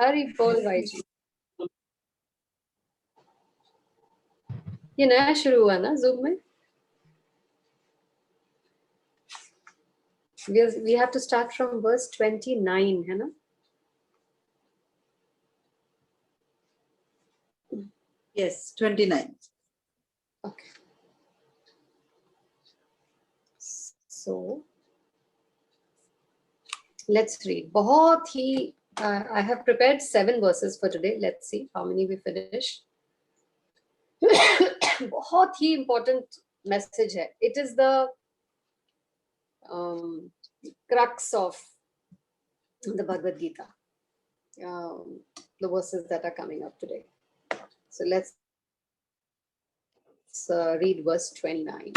हरी बोल भाई जी। ये नया शुरू हुआ ना जूम में? We have to start from verse 29, है ना? Yes, 29. Okay. So let's read. बहुत ही I have prepared 7 verses for today. Let's see how many we finish. बहुत ही important message है. It is the crux of the Bhagavad Gita. The verses that are coming up today. So let's read verse 29.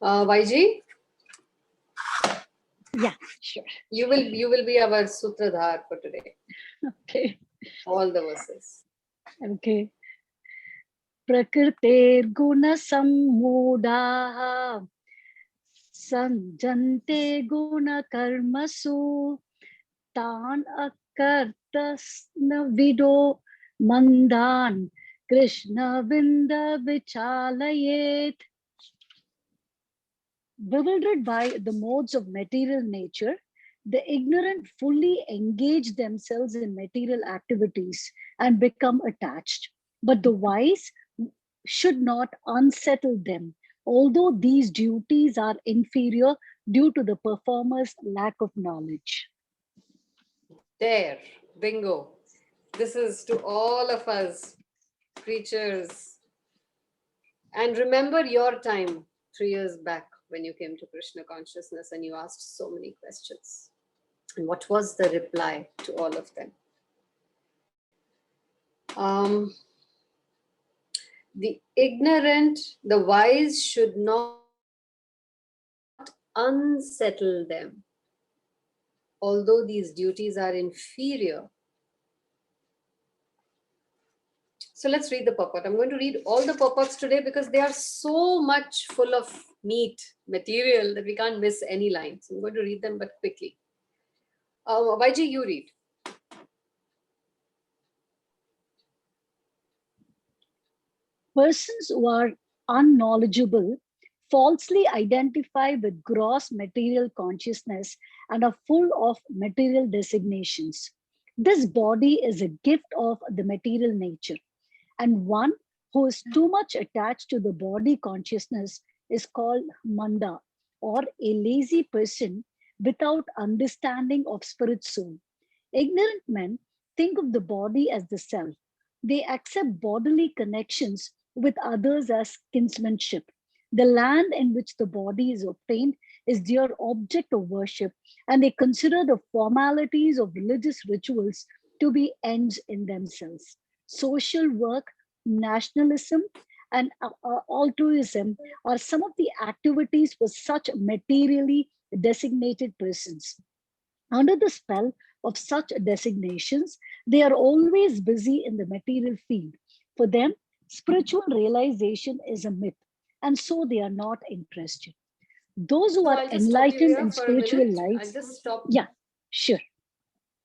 YG? Yeah, sure. You will be our sutradhar for today. Okay. All the verses. Okay. Prakritir guna sammudaha sanjante guna karmasu tan akartasna vido mandan Krishna vinda vichalayet. Bewildered by the modes of material nature, the ignorant fully engage themselves in material activities and become attached. But the wise should not unsettle them, although these duties are inferior due to the performer's lack of knowledge. There, bingo. This is to all of us, preachers. And remember your time 3 years back when you came to Krishna consciousness and you asked so many questions. And what was the reply to all of them? The ignorant, the wise should not unsettle them, although these duties are inferior. So let's read the purport. I'm going to read all the purports today because they are so much full of meat material that we can't miss any line. So I'm going to read them, but quickly. YG, you read. Persons who are unknowledgeable falsely identify with gross material consciousness and are full of material designations. This body is a gift of the material nature, and one who is too much attached to the body consciousness is called manda, or a lazy person without understanding of spirit soul. Ignorant men think of the body as the self. They accept bodily connections with others as kinsmanship. The land in which the body is obtained is their object of worship, and they consider the formalities of religious rituals to be ends in themselves. Social work, nationalism, and altruism are some of the activities for such materially designated persons. Under the spell of such designations, they are always busy in the material field. For them, spiritual realization is a myth, and so they are not interested. Those who So are I'll just stop you enlightened here in for a spiritual minute. life, I'll just stop. yeah, sure.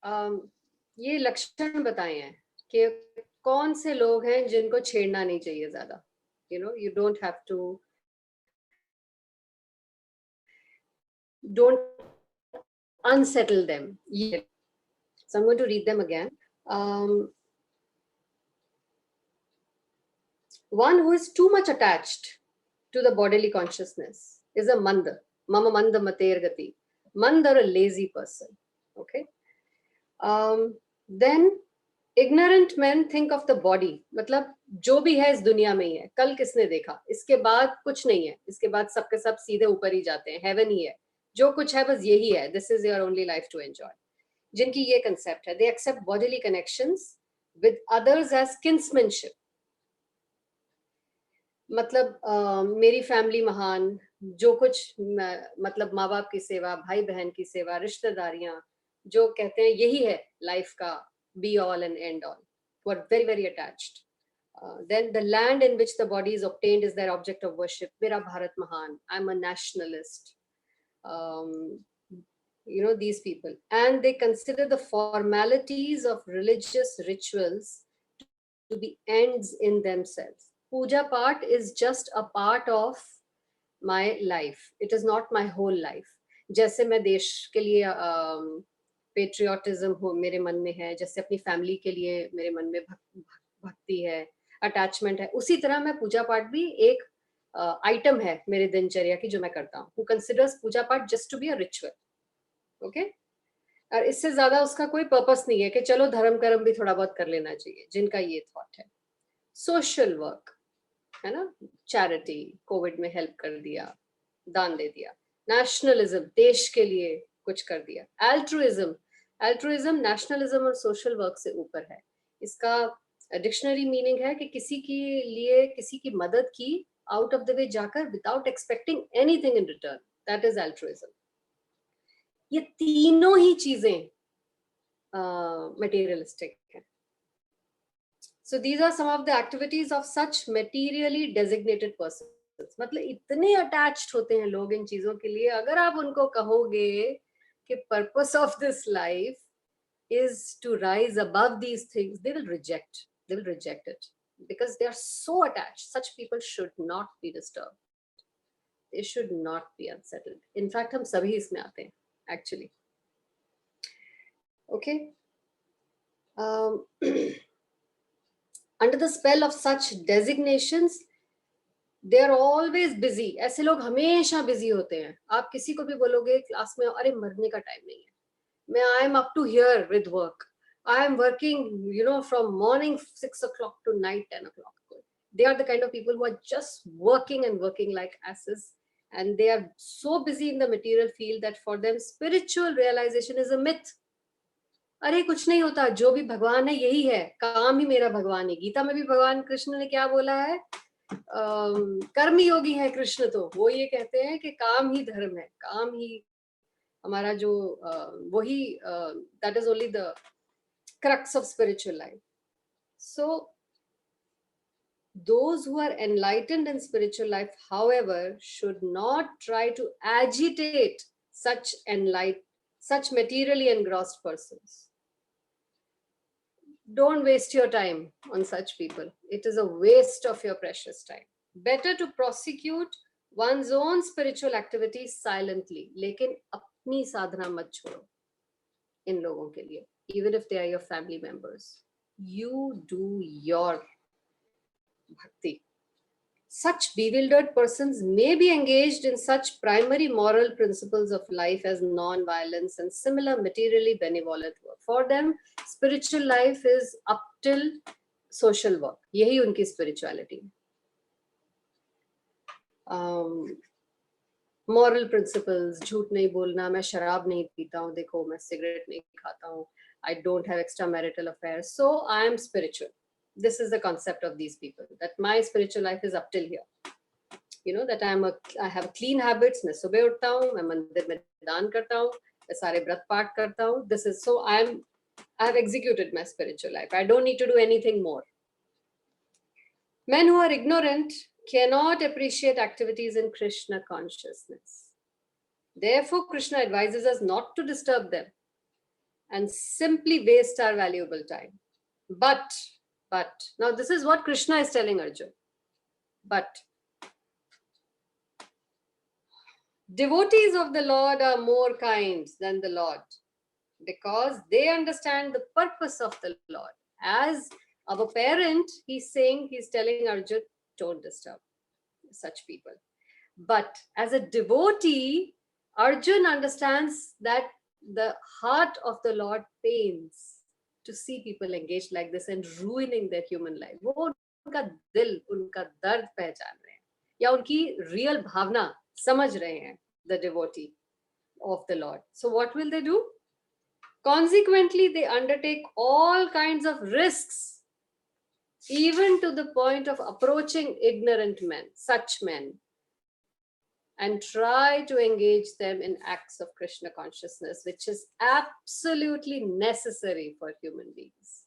ये लक्षण बताए हैं कि कौन से लोग हैं जिनको छेड़ना नहीं चाहिए ज्यादा. You know, you don't have to. Don't unsettle them. Yeah. So I'm going to read them again. One who is too much attached to the bodily consciousness is a manda. Mama manda mater gati. Manda, or a lazy person. Okay. Then ignorant men think of the body. मतलब जो भी है इस दुनिया में ही है. कल किसने देखा? इसके बाद कुछ नहीं है. इसके बाद सबके सब सीधे ऊपर ही जाते हैं. Heaven ही है. जो कुछ है बस यही है. This is your only life to enjoy. जिनकी ये concept है. They accept bodily connections with others as kinsmanship. मतलब मेरी फैमिली महान, जो कुछ मतलब माँ बाप की सेवा, भाई बहन की सेवा, रिश्तेदारियां, जो कहते हैं यही है लाइफ का be all and end all, who are very very attached. Then the land in which the body is obtained is their object of worship. Mera Bharat Mahan, I'm a nationalist. these people, and they consider the formalities of religious rituals to be ends in themselves. Puja part is just a part of my life. It is not my whole life. जैसे मैं देश के लिए patriotism हो मेरे मन में है, जैसे अपनी फैमिली के लिए मेरे मन में भक्ति है, अटैचमेंट है, उसी तरह मैं पूजा पाठ भी एक आइटम है मेरे दिनचर्या की जो मैं करता हूँ. Who considers पूजा पाठ just to be a ritual, okay? और इससे ज्यादा उसका कोई पर्पस नहीं है कि चलो धर्म कर्म भी थोड़ा बहुत कर लेना चाहिए, जिनका ये थॉट है. सोशल वर्क है ना, चैरिटी, कोविड में हेल्प कर दिया, दान दे दिया. नेशनलिज्म, देश के लिए कुछ कर दिया. एल्ट्रुइज्म नेशनलिज्म और सोशल वर्क से ऊपर है. इसका डिक्शनरी मीनिंग है कि किसी के लिए किसी की मदद की आउट ऑफ द वे जाकर without expecting anything in return. That is altruism. ये तीनों ही चीजें मटेरियलिस्टिक है. So these are some of the activities of such materially designated persons. मतलब इतने attached होते हैं लोग इन चीजों के लिए, अगर आप उनको कहोगे कि purpose of this life is to rise above these things, they will reject it because they are so attached. Such people should not be disturbed. They should not be unsettled. In fact, हम सभी इसमें आते हैं actually. Okay. Under the spell of such designations, they are always busy. ऐसे लोग हमेशा busy होते हैं. आप किसी को भी बोलोगे क्लास में, अरे मरने का टाइम नहीं है, मैं I am up to here with work. I am working, from morning 6 o'clock to night 10 o'clock. They are the kind of people who are just working and working like asses, and they are so busy in the material field that for them spiritual realization is a myth. अरे कुछ नहीं होता, जो भी भगवान है यही है, काम ही मेरा भगवान है. गीता में भी भगवान कृष्ण ने क्या बोला है? कर्म योगी है कृष्ण, तो वो ये कहते हैं कि काम ही धर्म है, काम ही हमारा जो वही that is only the crux of spiritual life. So those who are enlightened in spiritual life, however, should not try to agitate such materially engrossed persons. Don't waste your time on such people. It is a waste of your precious time. Better to prosecute one's own spiritual activities silently. लेकिन अपनी साधना मत छोड़ो इन लोगों के लिए, even if they are your family members. You do your bhakti. Such bewildered persons may be engaged in such primary moral principles of life as non-violence and similar materially benevolent work. For them, spiritual life is up till social work. यही उनकी spirituality. Moral principles, झूठ नहीं बोलना, मैं शराब नहीं पीता हूँ, देखो मैं सिगरेट नहीं खाता हूँ, I don't have extramarital affairs, so I am spiritual. This is the concept of these people, that my spiritual life is up till here. That I have clean habits. मैं सुबह उठता हूँ, मैं मंदिर में दान करता हूँ, मैं सारे व्रत पाठ करता हूँ. This is so I have executed my spiritual life. I don't need to do anything more. Men who are ignorant cannot appreciate activities in Krishna consciousness. Therefore, Krishna advises us not to disturb them and simply waste our valuable time. But now this is what Krishna is telling Arjun. But devotees of the Lord are more kind than the Lord because they understand the purpose of the Lord. As our parent, he's telling Arjun, don't disturb such people. But as a devotee, Arjun understands that the heart of the Lord pains to see people engaged like this and ruining their human life. वो उनका दिल, उनका दर्द पहचान रहे हैं या उनकी real भावना समझ रहे हैं, the devotee of the Lord. So what will they do? Consequently, they undertake all kinds of risks, even to the point of approaching ignorant men, such men, and try to engage them in acts of Krishna consciousness, which is absolutely necessary for human beings.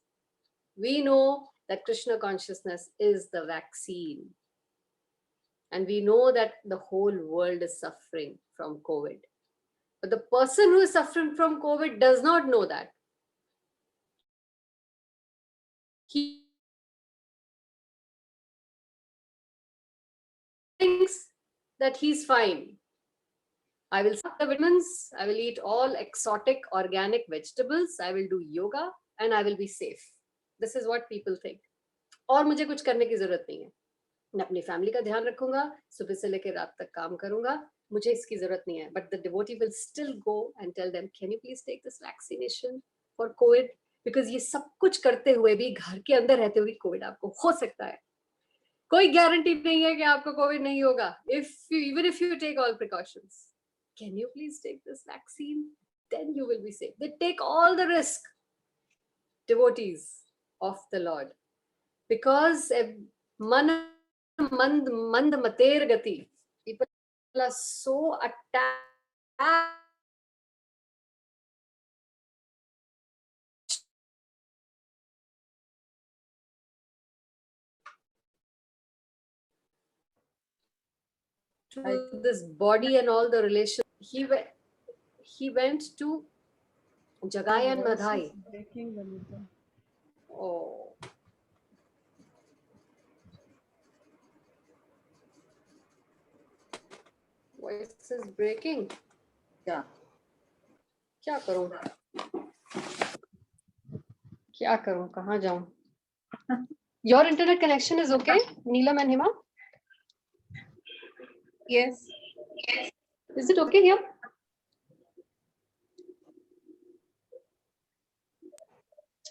We know that Krishna consciousness is the vaccine. And we know that the whole world is suffering from COVID. But the person who is suffering from COVID does not know that. He thinks that he's fine. I will suck the vitamins, I will eat all exotic organic vegetables, I will do yoga, and I will be safe. This is what people think. और मुझे कुछ करने की जरूरत नहीं है. मैं अपनी फैमिली का ध्यान रखूंगा, सुबह से लेकर रात तक काम करूंगा, मुझे इसकी जरूरत नहीं है. But the devotee will still go and tell them, can you please take this vaccination for COVID? Because ये सब कुछ करते हुए भी घर के अंदर रहते हुए कोविड आपको हो सकता है. कोई गारंटी नहीं है कि आपको कोविड नहीं होगा. Even if you take all precautions, can you please take this vaccine? Then you will be safe. They take all the risk, devotees of the Lord, because mand mater gati, people are so attached to this body and all the relations. He went to Jagai and Madhai. Oh. Voice is breaking. Yeah. क्या करूं? क्या करूं? कहाँ जाऊं? Your internet connection is okay, Neelam and Hima? Yes. Is it okay here?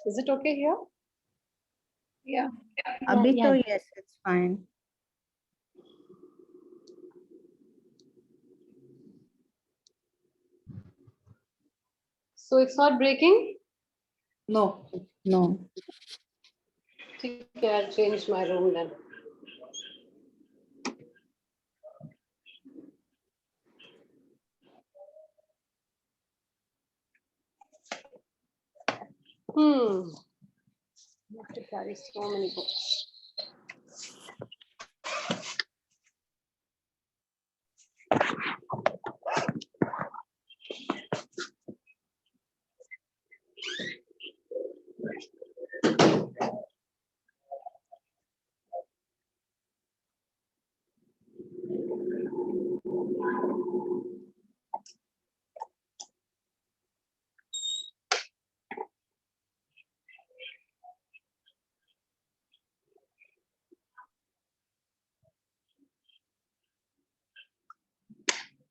Is it okay here? Yeah. Abhi yeah. to yes, it's fine. So it's not breaking? No. No. Okay, I'll change my room then. I have to carry so many books.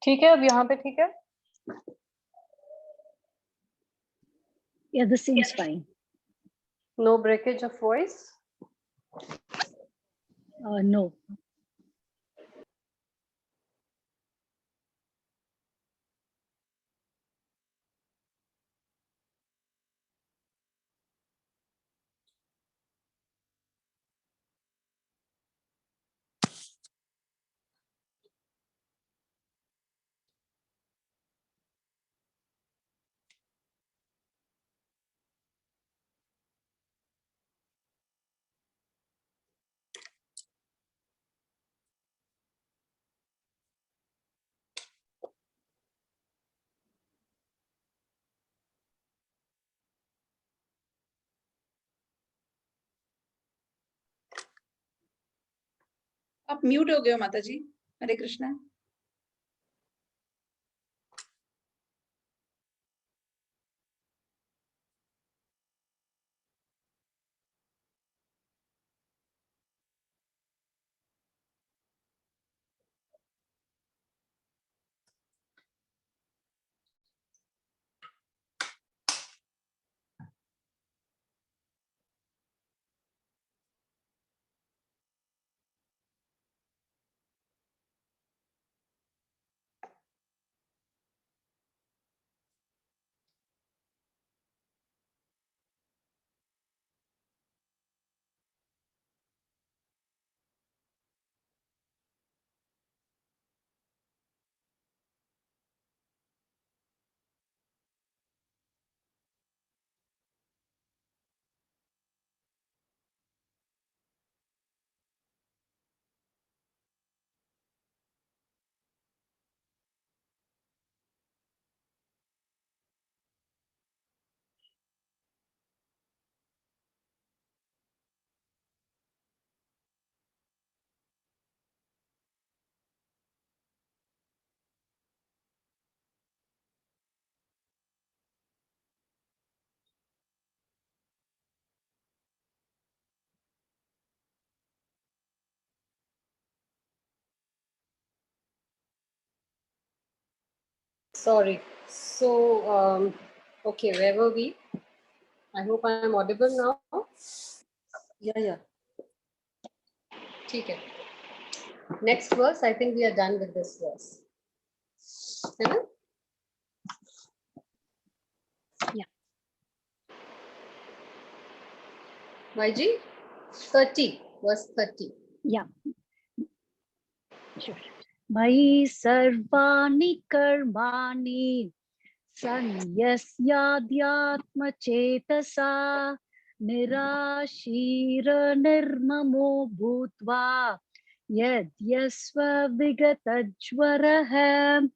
ठीक है, अब यहाँ पे ठीक है? Yeah, this seems fine. No breakage of voice? No. आप mute हो गए हो माता जी. हरे Krishna. Sorry. So, okay, where were we? I hope I am audible now. Yeah. ठीक है. Next verse, I think we are done with this verse. है ना? Yeah. YG? 30, verse 30. Yeah. Sure. Myi sarvani karmani sanyasyadyatma chetasa nirashira nirmamo bhutva yadyasva vigatajvarah.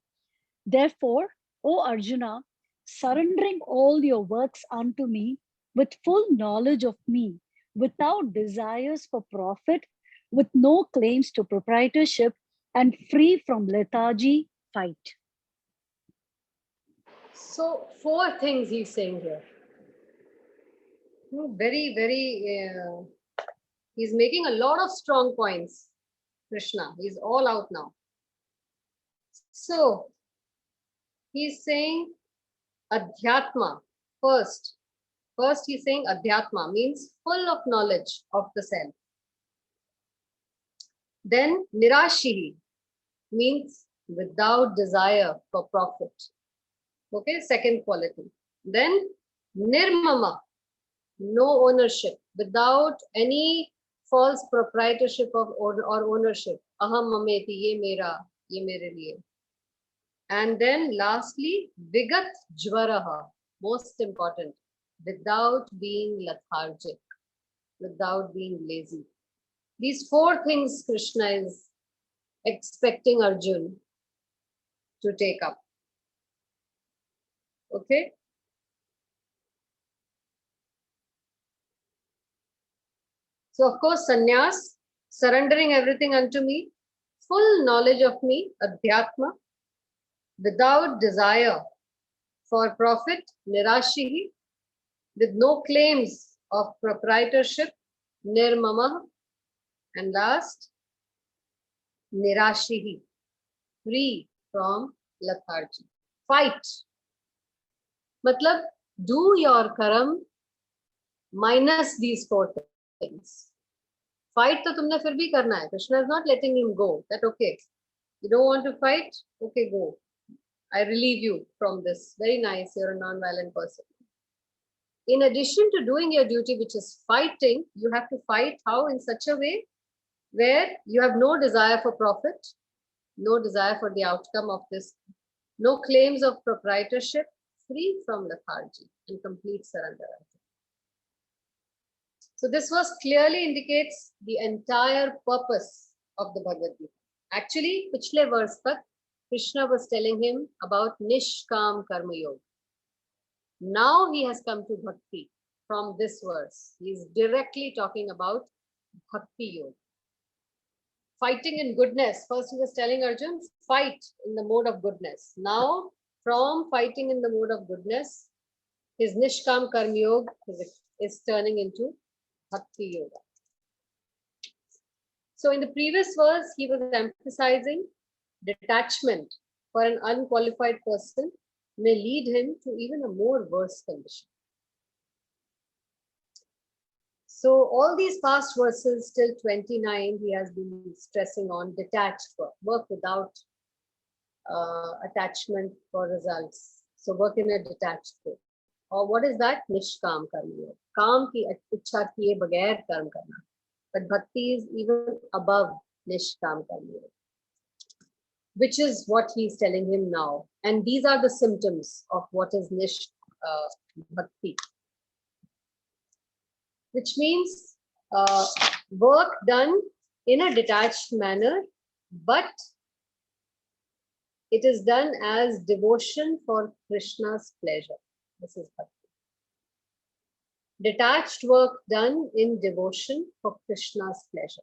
Therefore, O Arjuna, surrendering all your works unto me with full knowledge of me, without desires for profit, with no claims to proprietorship, and free from lethargy, fight. So, 4 things he's saying here. Very, very, he's making a lot of strong points. Krishna, he's all out now. So, he's saying Adhyatma first. First, he's saying Adhyatma means full of knowledge of the self. Then, Nirashihi means without desire for profit. Okay, second quality. Then, Nirmama, no ownership, without any false proprietorship of or ownership. Aham mameti, ye mera, ye mere liye. And then lastly, Vigat Jvaraha, most important, without being lethargic, without being lazy. These 4 things Krishna is expecting Arjun to take up. Okay? So, of course, sannyas, surrendering everything unto me, full knowledge of me, adhyatma, without desire for profit, nirashihi, with no claims of proprietorship, nirmama, and last, nirashihi, free from lethargy. Fight. Matlab, do your karam minus these 4 things. Fight to tumne fir bhi karna hai. Krishna is not letting him go. That okay. You don't want to fight? Okay, go. I relieve you from this. Very nice. You're a non-violent person. In addition to doing your duty, which is fighting, you have to fight how? In such a way where you have no desire for profit, no desire for the outcome of this, no claims of proprietorship, free from lethargy and complete surrender. So this verse clearly indicates the entire purpose of the Bhagavad Gita. Actually, pichle verse tak, Krishna was telling him about Nishkam Karma Yoga. Now he has come to Bhakti from this verse. He is directly talking about Bhakti Yoga. Fighting in goodness. First he was telling Arjun, fight in the mode of goodness. Now, from fighting in the mode of goodness, his Nishkam Karma Yoga is turning into Bhakti Yoga. So in the previous verse, he was emphasizing detachment for an unqualified person may lead him to even a more worse condition. So all these past verses till 29, he has been stressing on detached work without attachment for results. So work in a detached way. Or what is that? Nishkam karma. Kaam ki ichha kiye bagair karm karna. But bhakti is even above Nishkam karma, which is what he's telling him now. And these are the symptoms of what is bhakti. Which means work done in a detached manner, but it is done as devotion for Krishna's pleasure. This is bhakti. Detached work done in devotion for Krishna's pleasure.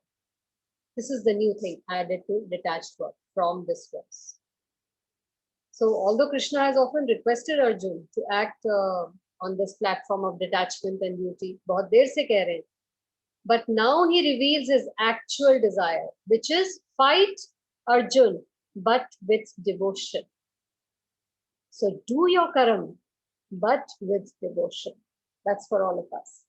This is the new thing added to detached work from this verse. So although Krishna has often requested Arjun to act on this platform of detachment and duty, bahut der se keh rahe hain, but now he reveals his actual desire, which is fight Arjun, but with devotion. So do your karam, but with devotion. That's for all of us.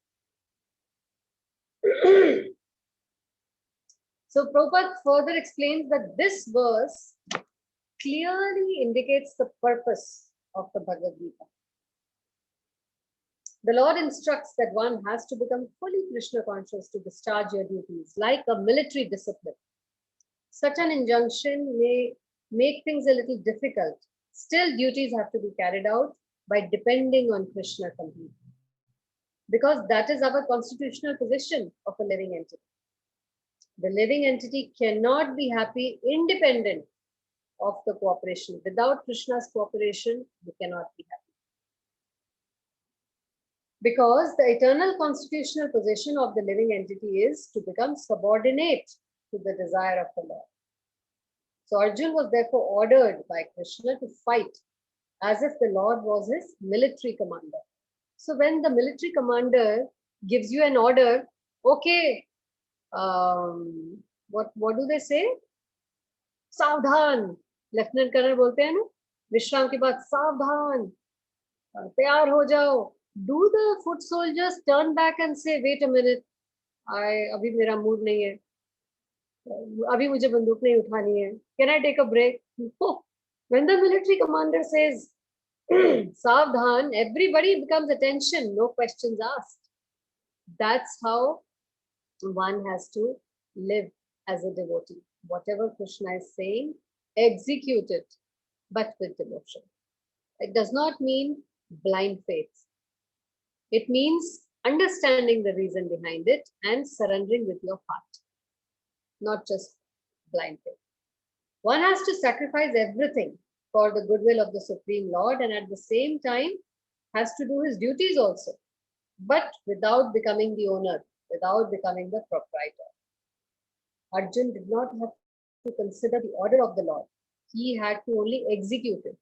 So Prabhupada further explains that this verse clearly indicates the purpose of the Bhagavad Gita. The Lord instructs that one has to become fully Krishna conscious to discharge your duties, like a military discipline. Such an injunction may make things a little difficult. Still, duties have to be carried out by depending on Krishna completely. Because that is our constitutional position of a living entity. The living entity cannot be happy independent of the cooperation. Without Krishna's cooperation, we cannot be happy. Because the eternal constitutional position of the living entity is to become subordinate to the desire of the Lord. So Arjun was therefore ordered by Krishna to fight as if the Lord was his military commander. So when the military commander gives you an order, okay, what do they say? सावधान, lieutenant colonel बोलते हैं ना, विश्राम के बाद सावधान, तैयार हो जाओ. Do the foot soldiers turn back and say, wait a minute, अभी मेरा मूड नहीं है, अभी मुझे बंदूक नहीं उठानी है, can I take a break? No. When the military commander says सावधान, everybody becomes attention, no questions asked. That's how one has to live as a devotee. Whatever Krishna is saying, execute it, but with devotion. It does not mean blind faith. It means understanding the reason behind it and surrendering with your heart, not just blind faith. One has to sacrifice everything for the goodwill of the Supreme Lord, and at the same time has to do his duties also, but without becoming the owner, without becoming the proprietor. Arjun did not have to consider the order of the Lord. He had to only execute it.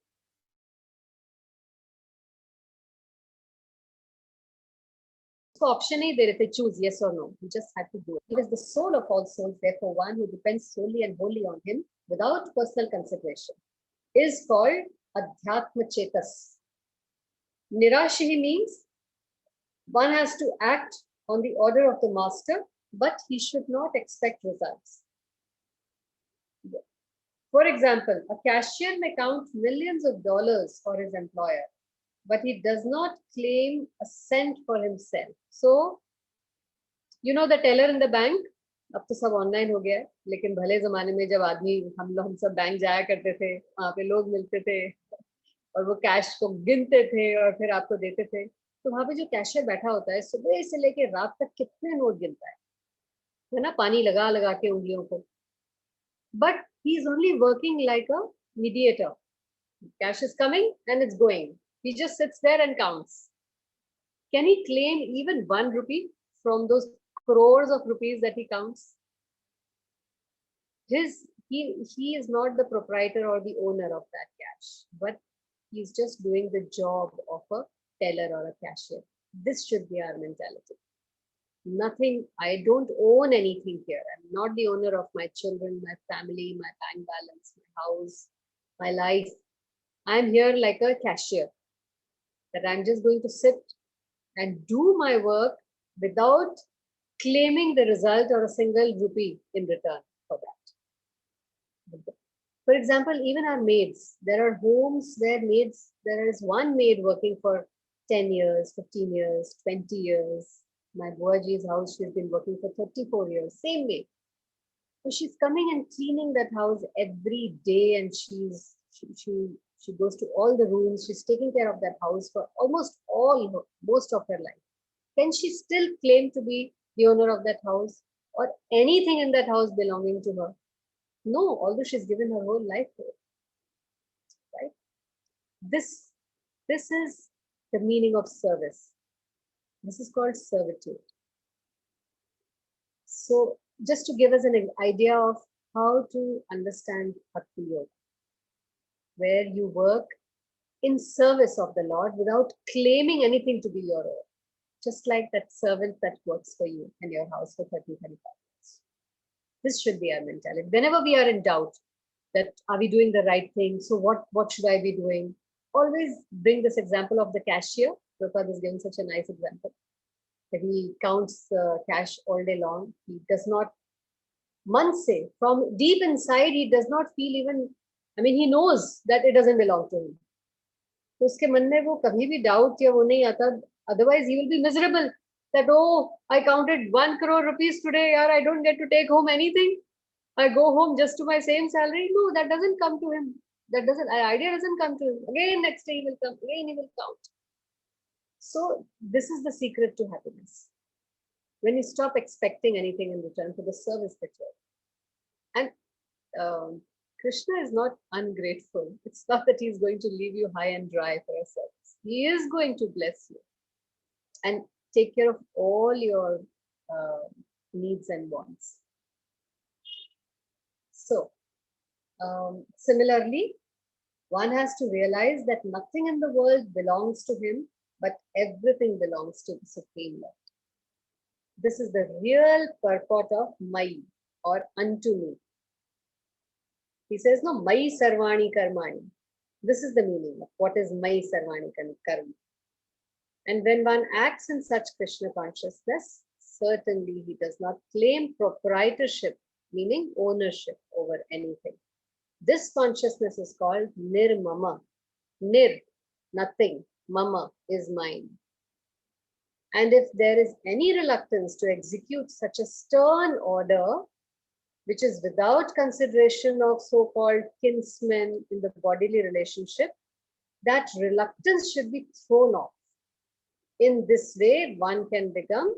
Option they if they choose yes or no. He just had to do it. He is the soul of all souls, therefore one who depends solely and wholly on him without personal consideration is called Adhyatma Chetas. Nirashihi means one has to act on the order of the master, but he should not expect results. For example, a cashier may count millions of dollars for his employer, but he does not claim a cent for himself. So, you know the teller in the bank, अब तो सब online हो गया है, लेकिन भले जमाने में जब आदमी हम सब बैंक जाया करते थे, वहाँ पे लोग मिलते थे और वो कैश को गिनते थे और फिर आपको देते थे, तो वहाँ पे जो कैशियर बैठा होता है सुबह से लेके रात तक कितने नोट गिनता है ना, पानी लगा लगा के उंगलियों को. But he is only working like a mediator. Cash is coming and it's going. He just sits there and counts. Can he claim even 1 rupee from those crores of rupees that he counts? He is not the proprietor or the owner of that cash, but he's just doing the job of a teller or a cashier. This should be our mentality. Nothing, I don't own anything here. I'm not the owner of my children, my family, my bank balance, my house, my life. I'm here like a cashier, that I'm just going to sit and do my work without claiming the result or a single rupee in return for that. For example, even our maids, there are homes where maids, there is one maid working for 10 years, 15 years, 20 years. My Buaji's house, she's been working for 34 years, same maid. So she's coming and cleaning that house every day, and she goes to all the rooms. She's taking care of that house for most of her life. Can she still claim to be the owner of that house or anything in that house belonging to her? No, although she's given her whole life to it. Right? This is the meaning of service. This is called servitude. So just to give us an idea of how to understand Bhakti Yoga, where you work in service of the Lord without claiming anything to be your own, just like that servant that works for you in your house for 30, 35 years. This should be our mentality. Whenever we are in doubt that are we doing the right thing, so what should I be doing? always bring this example of the cashier. Prabhupada is giving such a nice example that he counts cash all day long. He does not, months say, from deep inside, he does not feel even, I mean, he knows that it doesn't belong to him. तो उसके मन में वो कभी भी doubt या वो नहीं आता. Otherwise, he will be miserable that, oh, I counted 1 crore rupees today, yaar, I don't get to take home anything. I go home just to my same salary. No, that doesn't come to him. That doesn't, idea doesn't come to him. Again, next day he will come, again he will count. So this is the secret to happiness. When you stop expecting anything in return for the service that you're. And Krishna is not ungrateful. It's not that he's going to leave you high and dry for a service. He is going to bless you and take care of all your needs and wants. So, similarly, one has to realize that nothing in the world belongs to him, but everything belongs to the Supreme Lord. This is the real purport of Mai, or unto me. He says, no, Mai Sarvani Karmani. This is the meaning of what is Mai Sarvani Karma. And when one acts in such Krishna consciousness, certainly he does not claim proprietorship, meaning ownership over anything. This consciousness is called Nirmama. Nir, nothing. Mama is mine. And if there is any reluctance to execute such a stern order, which is without consideration of so-called kinsmen in the bodily relationship, that reluctance should be thrown off. In this way, one can become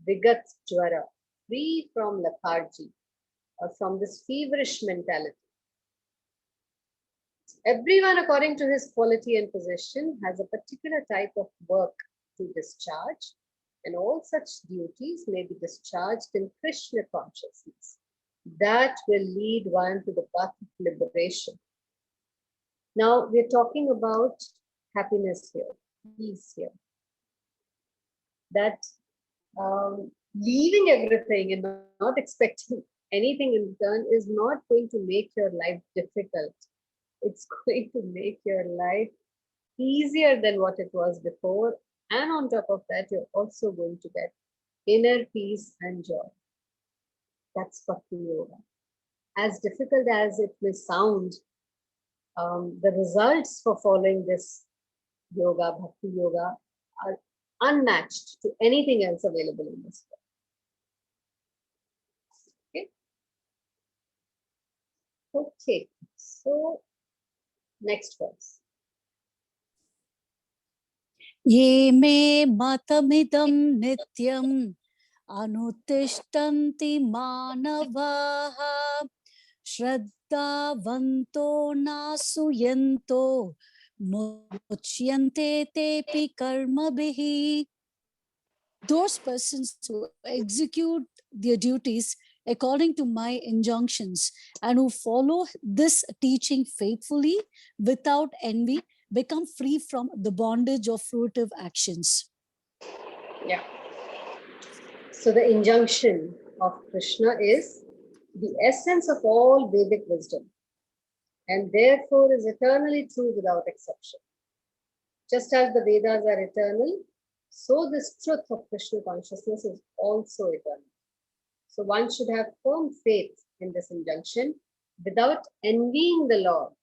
Vigat Jwara, free from lethargy or from this feverish mentality. Everyone, according to his quality and position, has a particular type of work to discharge, and all such duties may be discharged in Krishna consciousness. That will lead one to the path of liberation. Now, we're talking about happiness here, peace here. That leaving everything and not expecting anything in return is not going to make your life difficult. It's going to make your life easier than what it was before. And on top of that, you're also going to get inner peace and joy. That's Bhakti Yoga. As difficult as it may sound, the results for following this yoga, Bhakti Yoga, are unmatched to anything else available in this world. Okay, so next verse. Ye me matamidam nityam anutishtanti manavaha shraddhavanto nasuyanto muchyante tepi karmabhihi. Those persons who execute their duties according to my injunctions and who follow this teaching faithfully without envy become free from the bondage of fruitive actions. Yeah. So the injunction of Krishna is the essence of all Vedic wisdom, and therefore is eternally true without exception. Just as the Vedas are eternal, so this truth of Krishna consciousness is also eternal. So one should have firm faith in this injunction without envying the Lord.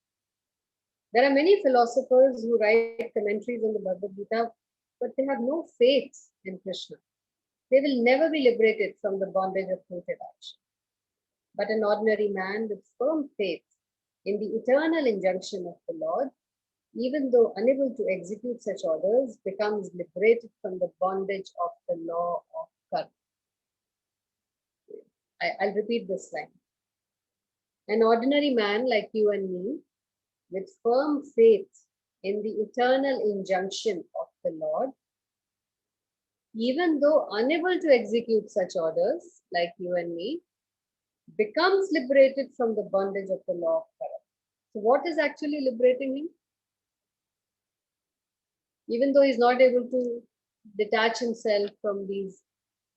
There are many philosophers who write commentaries on the Bhagavad Gita, but they have no faith in Krishna. They will never be liberated from the bondage of fruitive action. But an ordinary man with firm faith in the eternal injunction of the Lord, even though unable to execute such orders, becomes liberated from the bondage of the law of karma. I'll repeat this line. An ordinary man like you and me, with firm faith in the eternal injunction of the Lord, even though unable to execute such orders like you and me, becomes liberated from the bondage of the law of karma. So what is actually liberating him? Even though he's not able to detach himself from these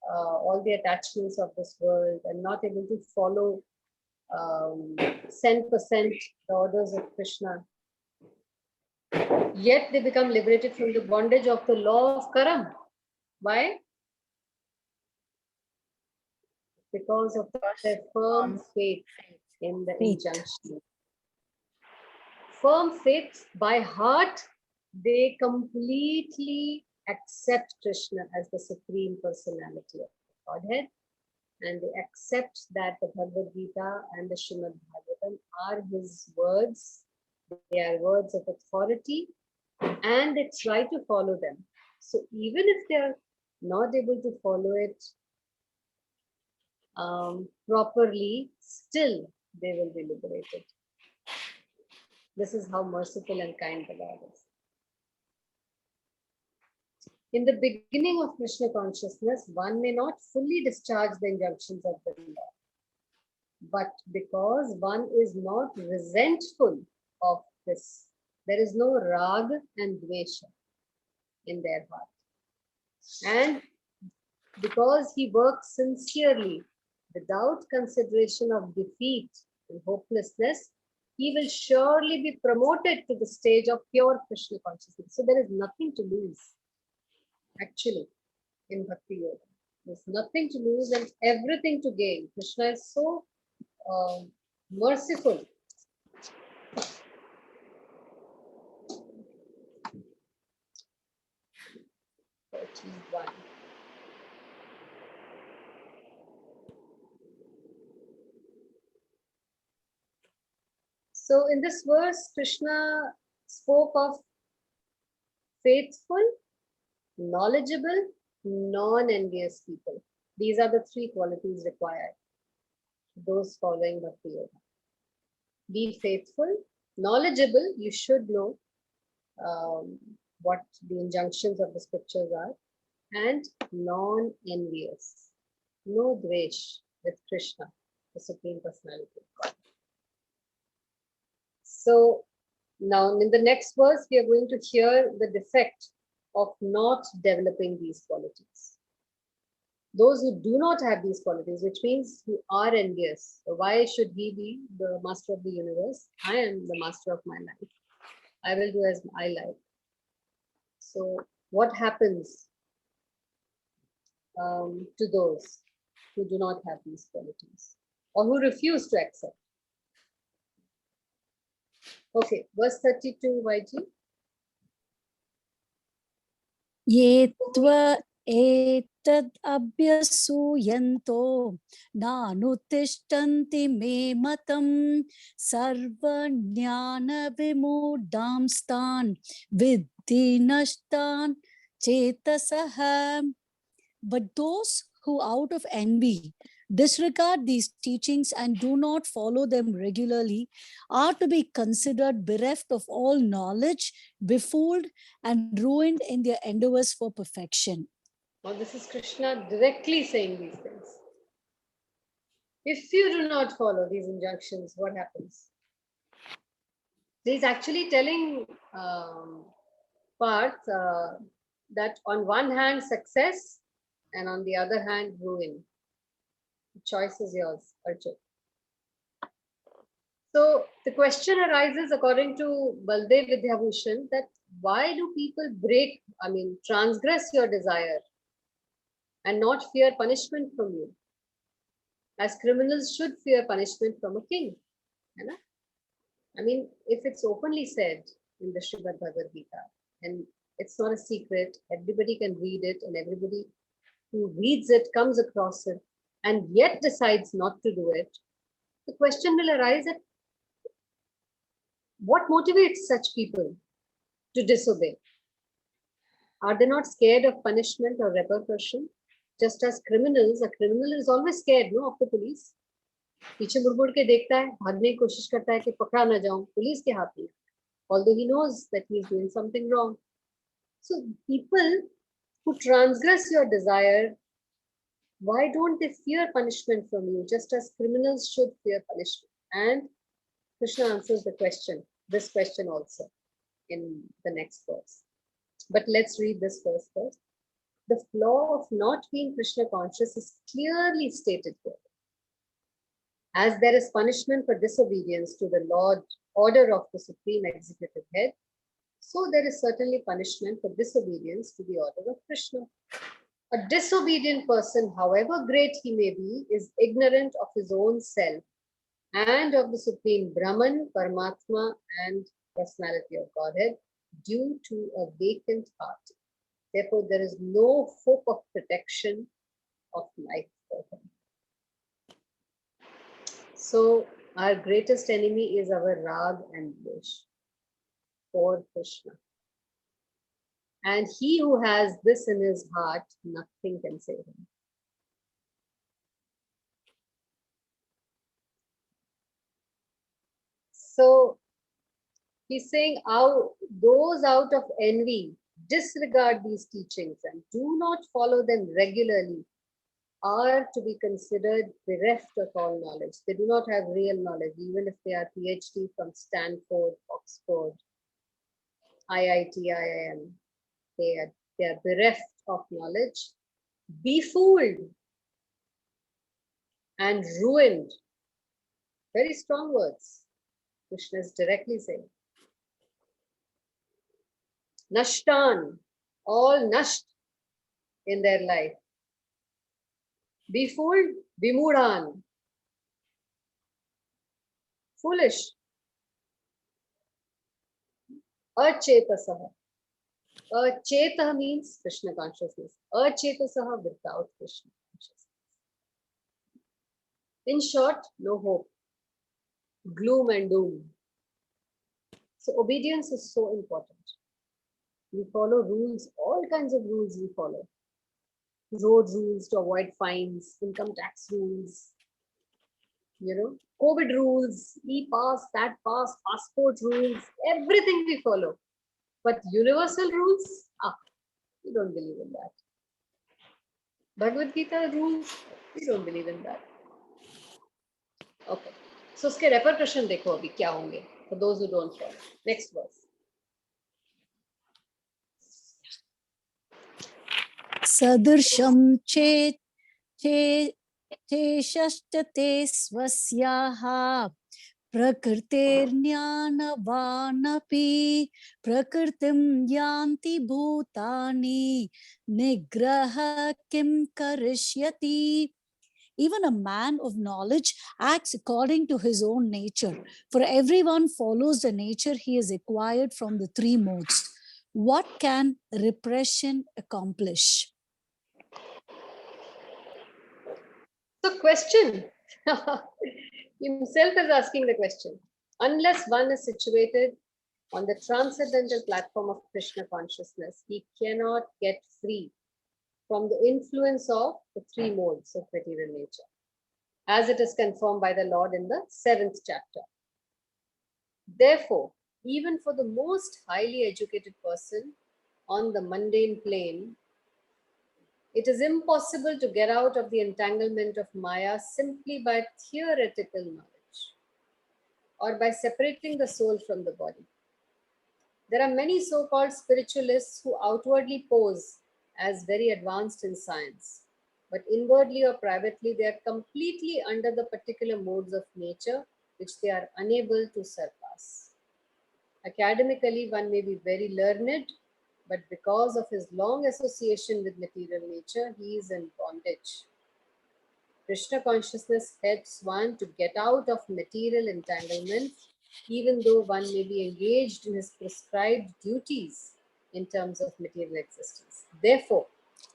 all the attachments of this world and not able to follow 100% the orders of Krishna, Yet they become liberated from the bondage of the law of Karam. Why? Because of their firm faith in the Faith. injunction. Firm faith by heart, they completely accept Krishna as the Supreme Personality of Godhead, and they accept that the Bhagavad Gita and the Srimad Bhagavatam are his words. They are words of authority, and they try to follow them. So even if they are not able to follow it properly, still they will be liberated. This is how merciful and kind the Lord is. In the beginning of Krishna consciousness, one may not fully discharge the injunctions of the Lord. But because one is not resentful of this, there is no rag and dvesha in their heart. And because he works sincerely, without consideration of defeat and hopelessness, he will surely be promoted to the stage of pure Krishna consciousness. So there is nothing to lose, actually, in Bhakti Yoga. There's nothing to lose and everything to gain. Krishna is so merciful. So in this verse, Krishna spoke of faithful, knowledgeable, non-envious people. These are the three qualities required. Those following Bhakti Yoga. Be faithful, knowledgeable, you should know what the injunctions of the scriptures are, and non-envious. No dvesh with Krishna, the Supreme Personality of God. So now in the next verse, we are going to hear the defect of not developing these qualities. Those who do not have these qualities, which means who are envious. So why should he be the master of the universe? I am the master of my life. I will do as I like. So what happens to those who do not have these qualities or who refuse to accept? Okay, verse 32, YG. Ye tva etad abhyasuyanto nanutishtanti me matam sarva jnana vimudamstan viddhi nashtan chetasaham. But those who out of envy disregard these teachings and do not follow them regularly are to be considered bereft of all knowledge, befooled, and ruined in their endeavors for perfection. Now, this is Krishna directly saying these things. If you do not follow these injunctions, what happens? He's actually telling Parth that on one hand, success, and on the other hand, ruin. The choice is yours, Arjun. So the question arises, according to Baldev Vidyabhushan, that why do people transgress your desire and not fear punishment from you? As criminals should fear punishment from a king. I mean, if it's openly said in the Srimad Bhagavad Gita, and it's not a secret, everybody can read it, and everybody who reads it comes across it, and yet decides not to do it, the question will arise that what motivates such people to disobey? Are they not scared of punishment or repercussion? Just as criminals, a criminal is always scared, no, of the police. पीछे मुड़ मुड़ के देखता है, भागने की कोशिश करता है कि पकड़ा ना जाऊं पुलिस के हाथ में, although he knows that he is doing something wrong. So people who transgress your desire, why don't they fear punishment from you, just as criminals should fear punishment? And Krishna answers the question, this question also, in the next verse. But let's read this verse first. The flaw of not being Krishna conscious is clearly stated here. As there is punishment for disobedience to the order of the Supreme Executive Head, So there is certainly punishment for disobedience to the order of Krishna. A disobedient person, however great he may be, is ignorant of his own self and of the Supreme Brahman, Paramatma, and personality of Godhead due to a vacant heart. Therefore, there is no hope of protection of life for him. So, our greatest enemy is our Rag and Dvesh for Krishna. And he who has this in his heart, nothing can save him. So, he's saying, those out of envy disregard these teachings and do not follow them regularly are to be considered bereft of all knowledge. They do not have real knowledge, even if they are PhD from Stanford, Oxford, IIT, IIM. They are bereft of knowledge, befooled, and ruined. Very strong words. Krishna is directly saying. Nashtan, all nasht in their life. Befooled, vimudhan. Foolish. Achetasaha. Acheta means Krishna consciousness. Achetasaha without Krishna consciousness. In short, no hope. Gloom and doom. So obedience is so important. We follow rules, all kinds of rules we follow. Road rules to avoid fines, income tax rules, COVID rules, e-pass, that pass, passport rules, everything we follow. But universal rules, we don't believe in that. Bhagavad Gita rules, we don't believe in that. Okay. So uske repercussion dekho abhi kya honge for those who don't follow. Next verse. Sadursham चेशष्टते स्वस्याः प्रकृतेर्ज्ञानवानपि प्रकृतिं यान्ति भूतानि निग्रह किं करिष्यति. Even a man of knowledge acts according to his own nature, for everyone follows the nature he has acquired from the three modes. What can repression accomplish? So question, himself is asking the question. Unless one is situated on the transcendental platform of Krishna consciousness, he cannot get free from the influence of the three modes of material nature, as it is confirmed by the Lord in the 7th chapter. Therefore, even for the most highly educated person on the mundane plane, it is impossible to get out of the entanglement of Maya simply by theoretical knowledge or by separating the soul from the body. There are many so-called spiritualists who outwardly pose as very advanced in science, but inwardly or privately they are completely under the particular modes of nature which they are unable to surpass. Academically, one may be very learned, but because of his long association with material nature, he is in bondage. Krishna consciousness helps one to get out of material entanglement, even though one may be engaged in his prescribed duties in terms of material existence. Therefore,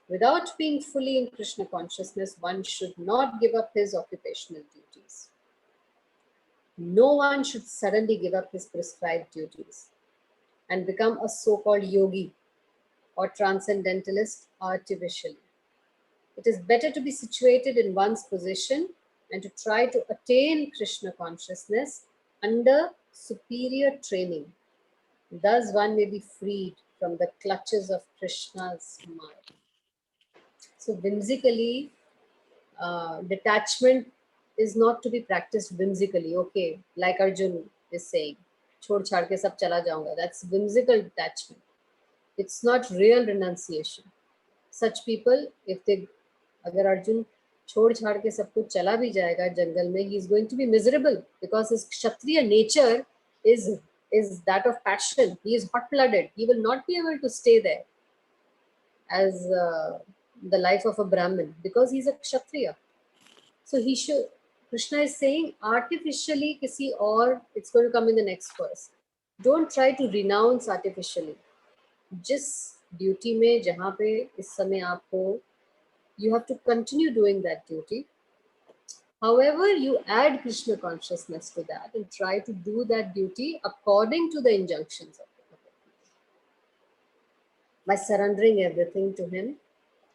without being fully in Krishna consciousness, one should not give up his occupational duties. No one should suddenly give up his prescribed duties and become a so-called yogi or transcendentalist artificially. It is better to be situated in one's position and to try to attain Krishna consciousness under superior training. Thus one may be freed from the clutches of Krishna's mind. So whimsically, detachment is not to be practiced whimsically. Okay, like Arjun is saying, chhod chhad ke sab chala jaunga. That's whimsical detachment. It's not real renunciation. Such people, अगर अर्जुन छोड़ छाड़ के सब कुछ चला भी जाएगा जंगल में, he is going to be miserable because his kshatriya nature is is that of passion. He is hot-blooded. He will not be able to stay there as the life of a Brahmin because he's a Kshatriya. So he should, Krishna is saying artificially kisi or, it's going to come in the next verse. Don't try to renounce artificially. जिस duty में जहाँ पे इस समय आपको, you have to continue doing that duty. However, you add Krishna consciousness to that and try to do that duty according to the injunctions of the Lord. By surrendering everything to him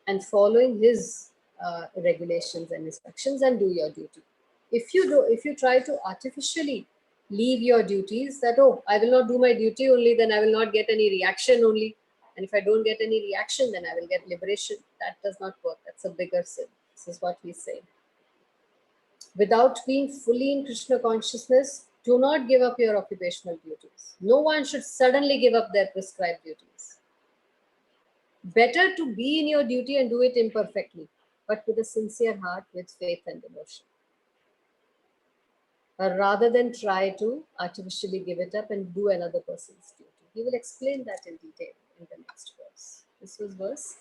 and following his regulations and instructions, and do your duty. If you try to artificially leave your duties, that, oh, I will not do my duty only, then I will not get any reaction only. And if I don't get any reaction, then I will get liberation. That does not work. That's a bigger sin. This is what we say. Without being fully in Krishna consciousness, do not give up your occupational duties. No one should suddenly give up their prescribed duties. Better to be in your duty and do it imperfectly, but with a sincere heart, with faith and devotion. Rather than try to artificially give it up and do another person's duty. He will explain that in detail in the next verse. This was verse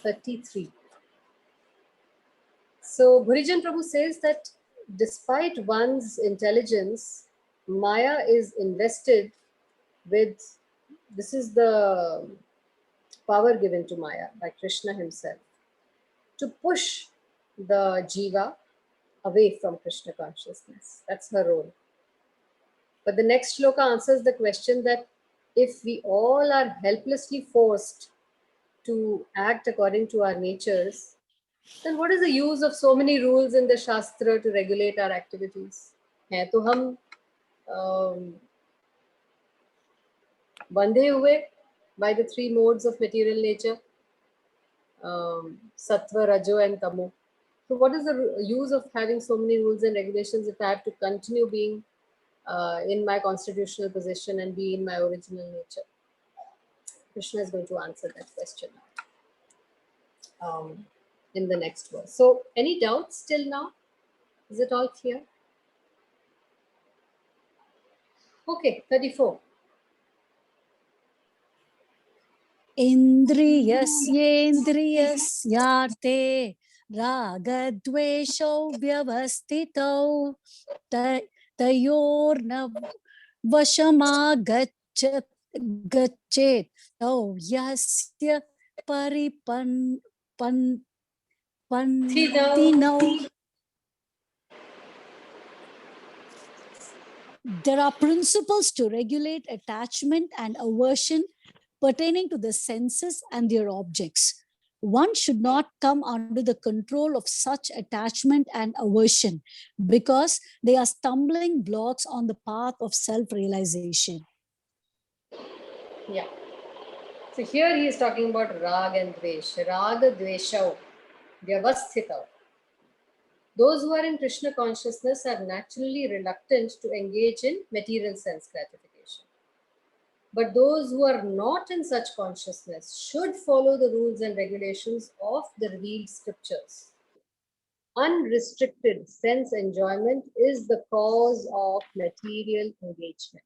33. So Bhurijan Prabhu says that despite one's intelligence, Maya is invested with, this is the power given to Maya by Krishna himself, to push the jiva away from Krishna consciousness. That's her role. But the next shloka answers the question that if we all are helplessly forced to act according to our natures, then what is the use of so many rules in the Shastra to regulate our activities? है तो हम बंधे हुए by the three modes of material nature, Sattva, Rajo and Tamo. So what is the use of having so many rules and regulations if I have to continue being in my constitutional position and be in my original nature? Krishna is going to answer that question now in the next verse. So any doubts till now? Is it all clear? Okay, 34. इन्द्रियस्येन्द्रियस्यार्थे रागद्वेषौ व्यवस्थितौ तयोर्न वशमागच्छेत् तौ यस्य परिपन्तिनौ. There are principles to regulate attachment and aversion pertaining to the senses and their objects. One should not come under the control of such attachment and aversion because they are stumbling blocks on the path of self-realization. Yeah. So here he is talking about rag and dvesh. Raga dveshau, vyavasthitau. Those who are in Krishna consciousness are naturally reluctant to engage in material sense gratification. But those who are not in such consciousness should follow the rules and regulations of the revealed scriptures. Unrestricted sense enjoyment is the cause of material engagement.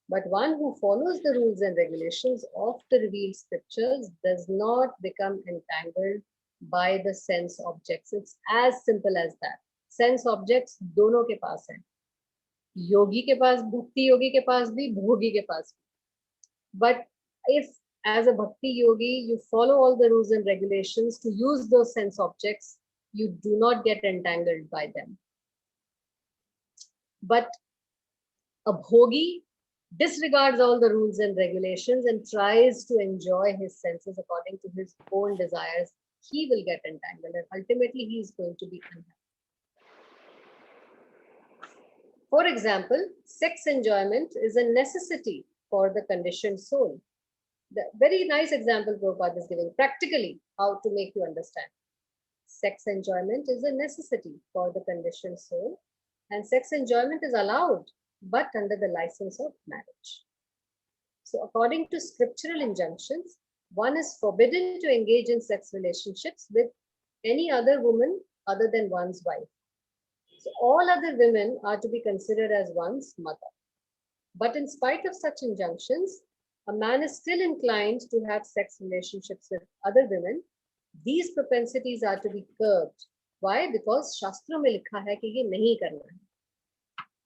But one who follows the rules and regulations of the revealed scriptures does not become entangled by the sense objects. It's as simple as that. Sense objects दोनों के पास हैं. योगी के पास, भक्ति योगी के पास भी, भोगी के पास भी. But if as a bhakti yogi you follow all the rules and regulations to use those sense objects, you do not get entangled by them. But a bhogi disregards all the rules and regulations and tries to enjoy his senses according to his own desires. He will get entangled and ultimately he is going to be unhappy. For example, sex enjoyment is a necessity for the conditioned soul. The very nice example Prabhupada is giving practically how to make you understand. Sex enjoyment is a necessity for the conditioned soul, and sex enjoyment is allowed but under the license of marriage. So according to scriptural injunctions, one is forbidden to engage in sex relationships with any other woman other than one's wife. So all other women are to be considered as one's mother. But in spite of such injunctions, a man is still inclined to have sex relationships with other women. These propensities are to be curbed. Why? Because शास्त्रों में लिखा है कि ये नहीं करना है.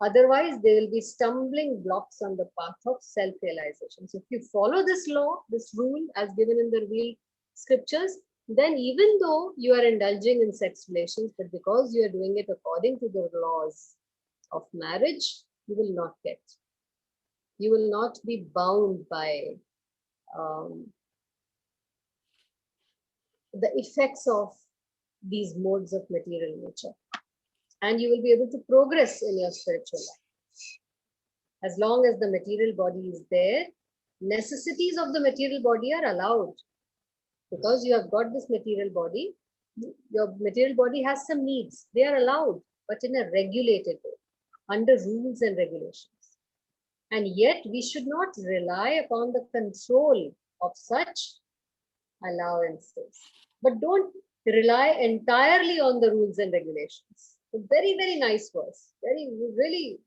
Otherwise, there will be stumbling blocks on the path of self-realization. So if you follow this law, this rule as given in the revealed scriptures, then even though you are indulging in sex relations, but because you are doing it according to the laws of marriage, you will not get. You will not be bound by the effects of these modes of material nature. And you will be able to progress in your spiritual life. As long as the material body is there, necessities of the material body are allowed. Because you have got this material body, your material body has some needs. They are allowed, but in a regulated way, under rules and regulations. And yet we should not rely upon the control of such allowances. But don't rely entirely on the rules and regulations. A very, very nice verse. Really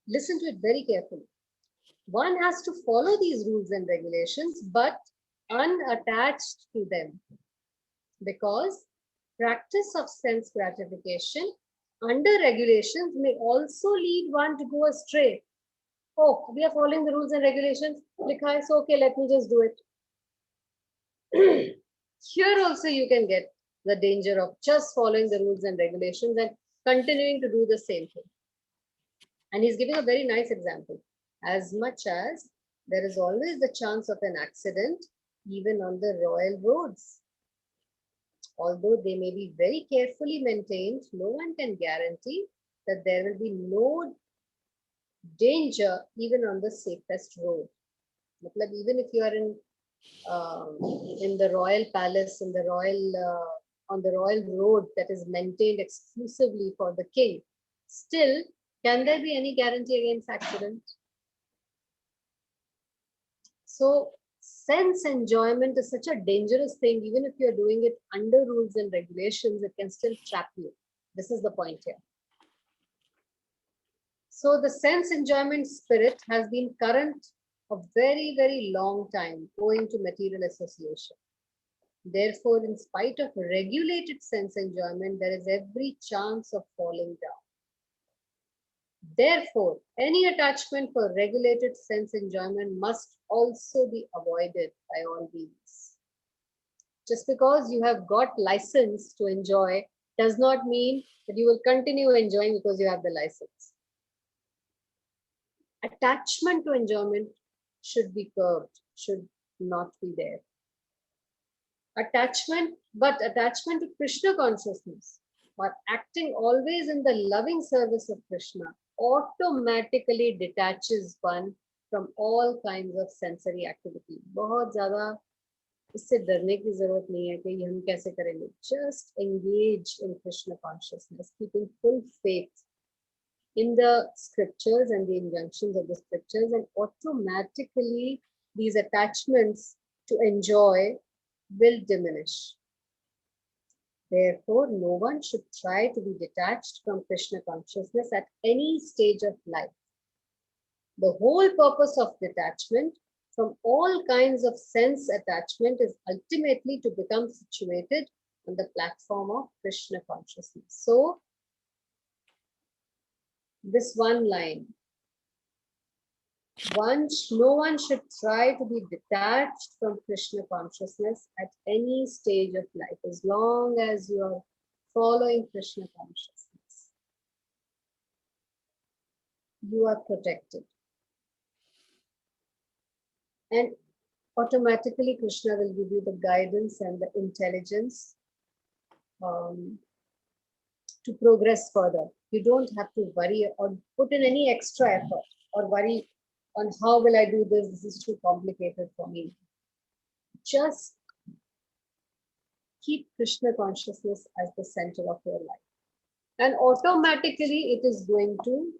listen to it very carefully. One has to follow these rules and regulations, but unattached to them. Because practice of sense gratification under regulations may also lead one to go astray. Oh, we are following the rules and regulations. Likha is okay, let me just do it. Here also you can get the danger of just following the rules and regulations and continuing to do the same thing. And he's giving a very nice example. As much as there is always the chance of an accident, even on the royal roads. Although they may be very carefully maintained, no one can guarantee that there will be no danger even on the safest road. Even if you are in the royal palace, in the royal on the royal road that is maintained exclusively for the king, still, can there be any guarantee against accident? So sense enjoyment is such a dangerous thing. Even if you're doing it under rules and regulations, it can still trap you. This is the point here. So the sense enjoyment spirit has been current a very, very long time owing to material association. Therefore, in spite of regulated sense enjoyment, there is every chance of falling down. Therefore, any attachment for regulated sense enjoyment must also be avoided by all means. Just because you have got license to enjoy does not mean that you will continue enjoying because you have the license. Attachment to enjoyment should be curbed, should not be there. Attachment to Krishna consciousness or acting always in the loving service of Krishna automatically detaches one from all kinds of sensory activity. बहुत ज़्यादा इससे डरने की ज़रूरत नहीं है कि हम कैसे करेंगे. Just engage in Krishna consciousness, keeping full faith in the scriptures and the injunctions of the scriptures, and automatically these attachments to enjoy will diminish. Therefore, no one should try to be detached from Krishna consciousness at any stage of life. The whole purpose of detachment from all kinds of sense attachment is ultimately to become situated on the platform of Krishna consciousness. So, this one line, no one should try to be detached from Krishna consciousness at any stage of life, as long as you are following Krishna consciousness. You are protected. And automatically Krishna will give you the guidance and the intelligence to progress further. You don't have to worry or put in any extra effort or worry on how will I do this? This is too complicated for me. Just keep Krishna consciousness as the center of your life. And automatically it is going to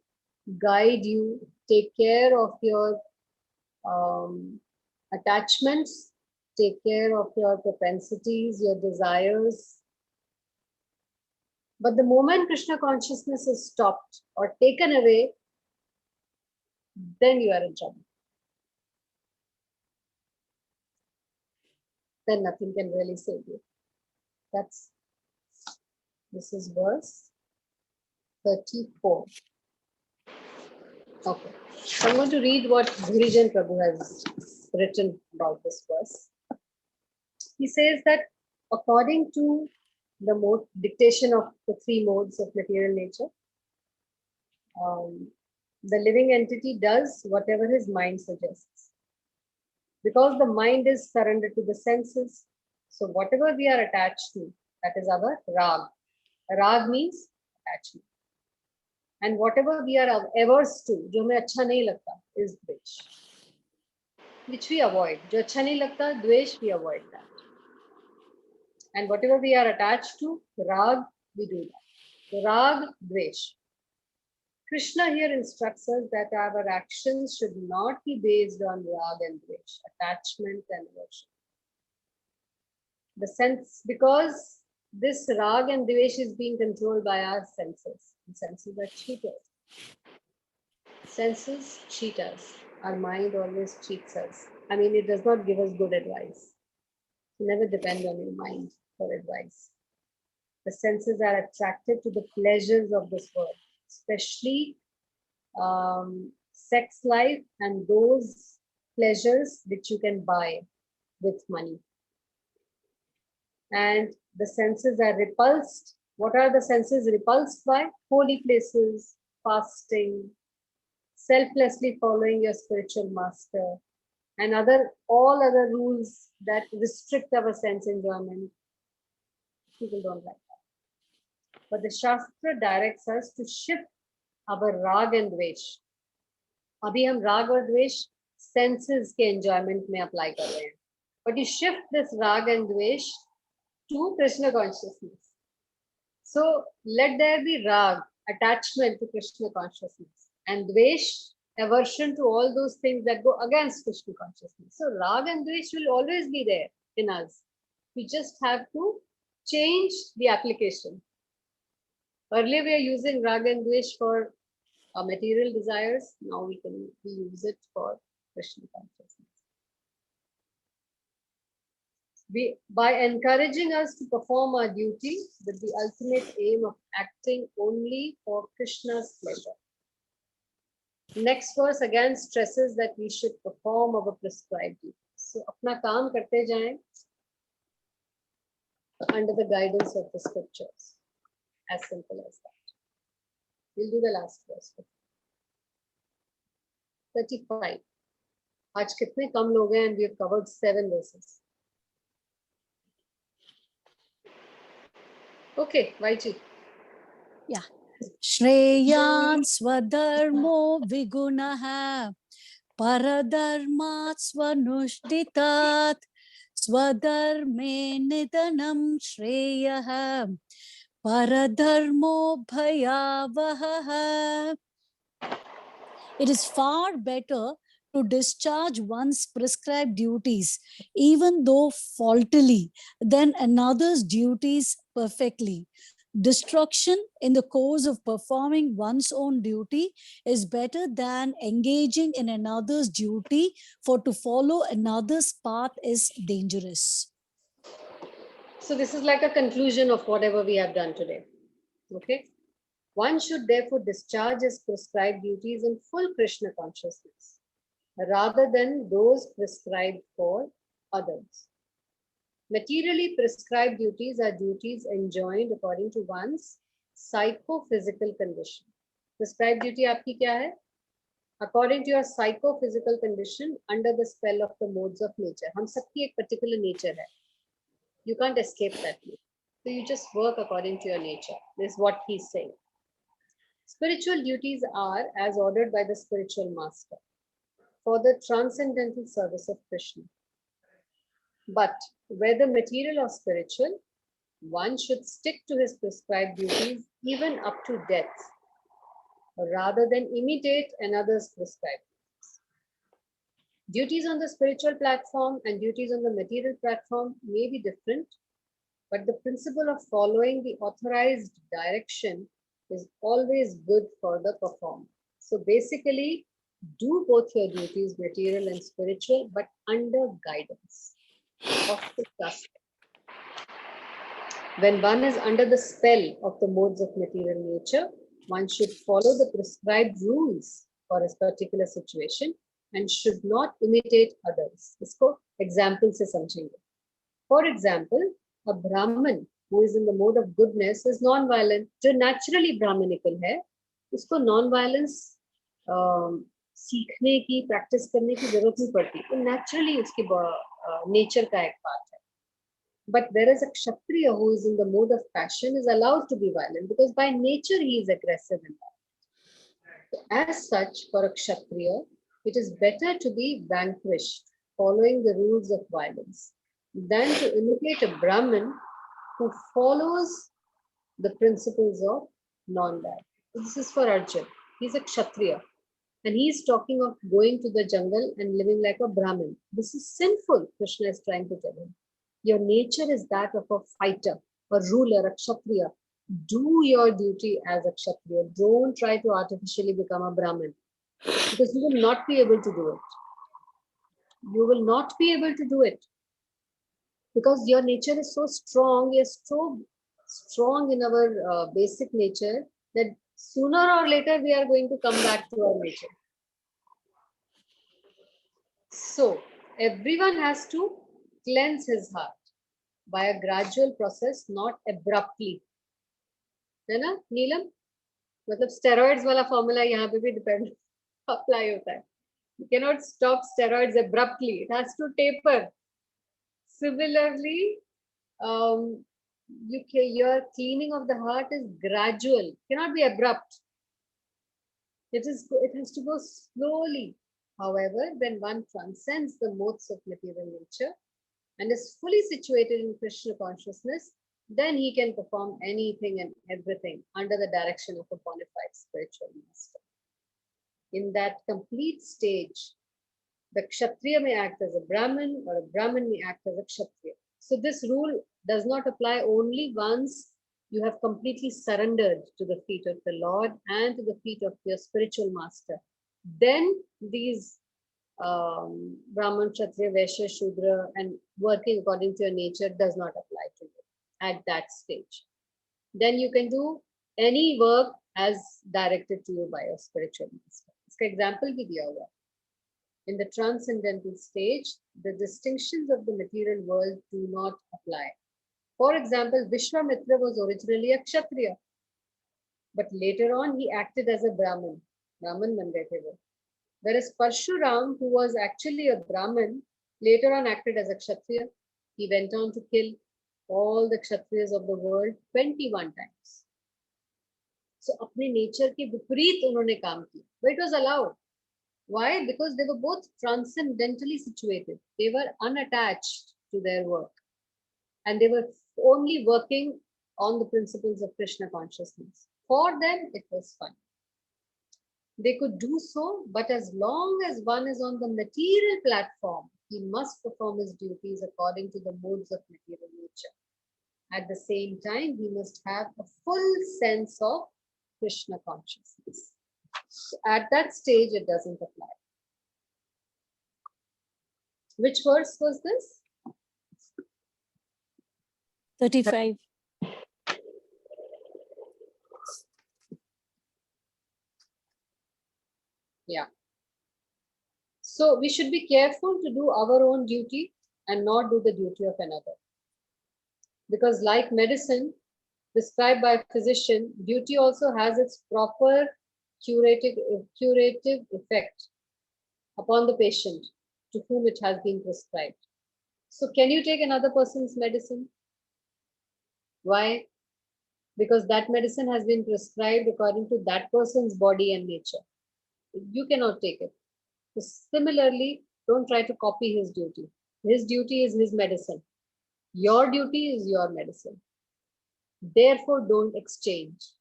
guide you, take care of your attachments, take care of your propensities, your desires. But the moment Krishna consciousness is stopped or taken away, then you are in trouble. Then nothing can really save you. This is verse 34. Okay. So I'm going to read what Dhurijan Prabhu has written about this verse. He says that according to the dictation of the three modes of material nature, the living entity does whatever his mind suggests. Because the mind is surrendered to the senses, so whatever we are attached to, that is our rag. Rag means attachment. And whatever we are averse to, जो हमें अच्छा नहीं लगता, is dvesh, which we avoid. जो अच्छा नहीं लगता, dvesh, we avoid that. And whatever we are attached to, rag, we do that. So rag, dvesh. Krishna here instructs us that our actions should not be based on rag and dvesh, attachment and aversion. The sense, because this rag and dvesh is being controlled by our senses. The senses are cheaters. Senses cheat us. Our mind always cheats us. I mean, it does not give us good advice. Never depend on your mind for advice. The senses are attracted to the pleasures of this world, especially sex life and those pleasures which you can buy with money. And the senses are repulsed. What are the senses repulsed by? Holy places, fasting, selflessly following your spiritual master, and all other rules that restrict our sense enjoyment. People don't like that. But the Shastra directs us to shift our rag and dvesh. अभी हम राग और द्वेष senses के enjoyment में apply कर रहे हैं. But you shift this rag and dvesh to Krishna consciousness. So let there be rag, attachment to Krishna consciousness, and dvesh, aversion to all those things that go against Krishna consciousness. So rag and dvesh will always be there in us. We just have to change the application. Earlier we are using rag and dvesh for our material desires. Now we use it for Krishna consciousness. By encouraging us to perform our duty with the ultimate aim of acting only for Krishna's pleasure. Next verse again stresses that we should perform our prescribed duty. So अपना काम करते जाएं under the guidance of the scriptures. As simple as that. We'll do the last verse. 35. आज कितने कम लोग हैं and we have covered 7 verses. Okay, Vaiji. Yeah. Shreyan swadharmo vigunaha paradharmat swanushditat swadharme nidanam shreyah paradharmo bhayavaha. It is far better to discharge one's prescribed duties, even though faultily, than another's duties perfectly. Destruction in the course of performing one's own duty is better than engaging in another's duty, for to follow another's path is dangerous. So this is like a conclusion of whatever we have done today. Okay. One should therefore discharge his prescribed duties in full Krishna consciousness, rather than those prescribed for others. Materially prescribed duties are duties enjoined according to one's psychophysical condition. Prescribed duty आपकी क्या है? According to your psychophysical condition, under the spell of the modes of nature. हम सबकी एक particular nature है. You can't escape that. So you just work according to your nature. This is what he's saying. Spiritual duties are as ordered by the spiritual master for the transcendental service of Krishna. But whether material or spiritual, one should stick to his prescribed duties even up to death, rather than imitate another's prescribed duties. Duties on the spiritual platform and duties on the material platform may be different, but the principle of following the authorized direction is always good for the performer. So basically, Do both your duties, material and spiritual, but under guidance of the trust. When one is under the spell of the modes of material nature, one should follow the prescribed rules for a particular situation and should not imitate others. इसको example से समझेंगे. For example, a Brahmin who is in the mode of goodness is non-violent. जो naturally Brahminical है, उसको non-violence सीखने की, practice करने की जरूरत नहीं पड़ती. तो naturally उसकी nature का एक part है. But whereas a Kshatriya who is in the mode of passion is allowed to be violent because by nature he is aggressive and violent. As such, for a Kshatriya, it is better to be vanquished, following the rules of violence, than to imitate a Brahmin who follows the principles of non-violence. This is for Arjun. He's a Kshatriya. And he's talking of going to the jungle and living like a Brahmin. This is sinful, Krishna is trying to tell him. Your nature is that of a fighter, a ruler, a Kshatriya. Do your duty as a Kshatriya. Don't try to artificially become a Brahmin, because you will not be able to do it. You will not be able to do it because your nature is so strong. You're so strong in our basic nature that sooner or later we are going to come back to our nature. So everyone has to cleanse his heart by a gradual process, not abruptly. है ना नीलम? मतलब steroids वाला formula यहाँ पे भी depend apply होता है. You cannot stop steroids abruptly. It has to taper. Similarly, your cleaning of the heart is gradual. It cannot be abrupt. It has to go slowly. However, when one transcends the modes of material nature and is fully situated in Krishna consciousness, then he can perform anything and everything under the direction of a bona fide spiritual master. In that complete stage, the Kshatriya may act as a Brahmin or a Brahmin may act as a Kshatriya. So this rule does not apply only once you have completely surrendered to the feet of the Lord and to the feet of your spiritual master. Then these Brahman, Kshatriya, Vaishya, Shudra and working according to your nature does not apply to you at that stage. Then you can do any work as directed to you by your spiritual master. इसका example भी दिया हुआ है. In the transcendental stage, the distinctions of the material world do not apply. For example, Vishwamitra was originally a Kshatriya, but later on he acted as a Brahmin. Brahmin ban gaye the wo. Whereas Parshuram, who was actually a Brahmin, later on acted as a Kshatriya. He went on to kill all the Kshatriyas of the world 21 times. So अपने nature के विपरीत उन्होंने काम किया. But it was allowed. Why? Because they were both transcendentally situated. They were unattached to their work. And they were only working on the principles of Krishna consciousness. For them, it was fun. They could do so, but as long as one is on the material platform, he must perform his duties according to the modes of material nature. At the same time, he must have a full sense of Krishna consciousness. So at that stage, it doesn't apply. Which verse was this? 35. Yeah. So we should be careful to do our own duty and not do the duty of another. Because like medicine prescribed by a physician, duty also has its proper curative effect upon the patient to whom it has been prescribed. So can you take another person's medicine? Why? Because that medicine has been prescribed according to that person's body and nature. You cannot take it. So similarly, don't try to copy his duty. His duty is his medicine. Your duty is your medicine. Therefore, don't exchange.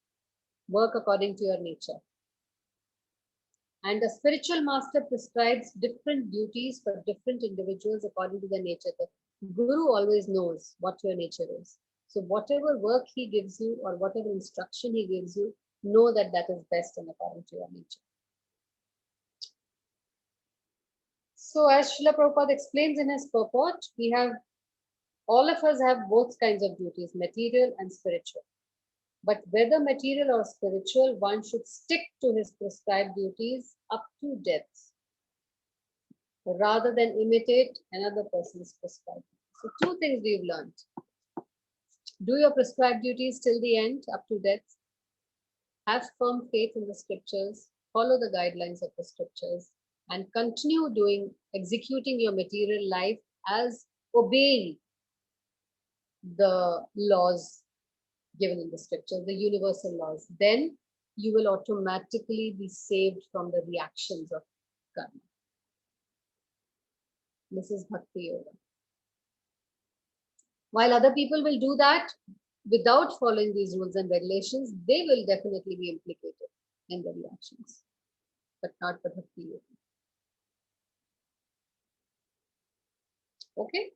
Work according to your nature. And a spiritual master prescribes different duties for different individuals according to their nature. The Guru always knows what your nature is. So whatever work he gives you or whatever instruction he gives you, know that that is best and according to your nature. So as Srila Prabhupada explains in his purport, all of us have both kinds of duties, material and spiritual. But whether material or spiritual, one should stick to his prescribed duties up to death, rather than imitate another person's prescribed. So two things we've learned. Do your prescribed duties till the end, up to death. Have firm faith in the scriptures, follow the guidelines of the scriptures, and continue executing your material life as obeying the laws given in the scripture, the universal laws. Then you will automatically be saved from the reactions of karma. This is Bhakti Yoga. While other people will do that without following these rules and regulations, they will definitely be implicated in the reactions, but not the Bhakti Yoga. Okay?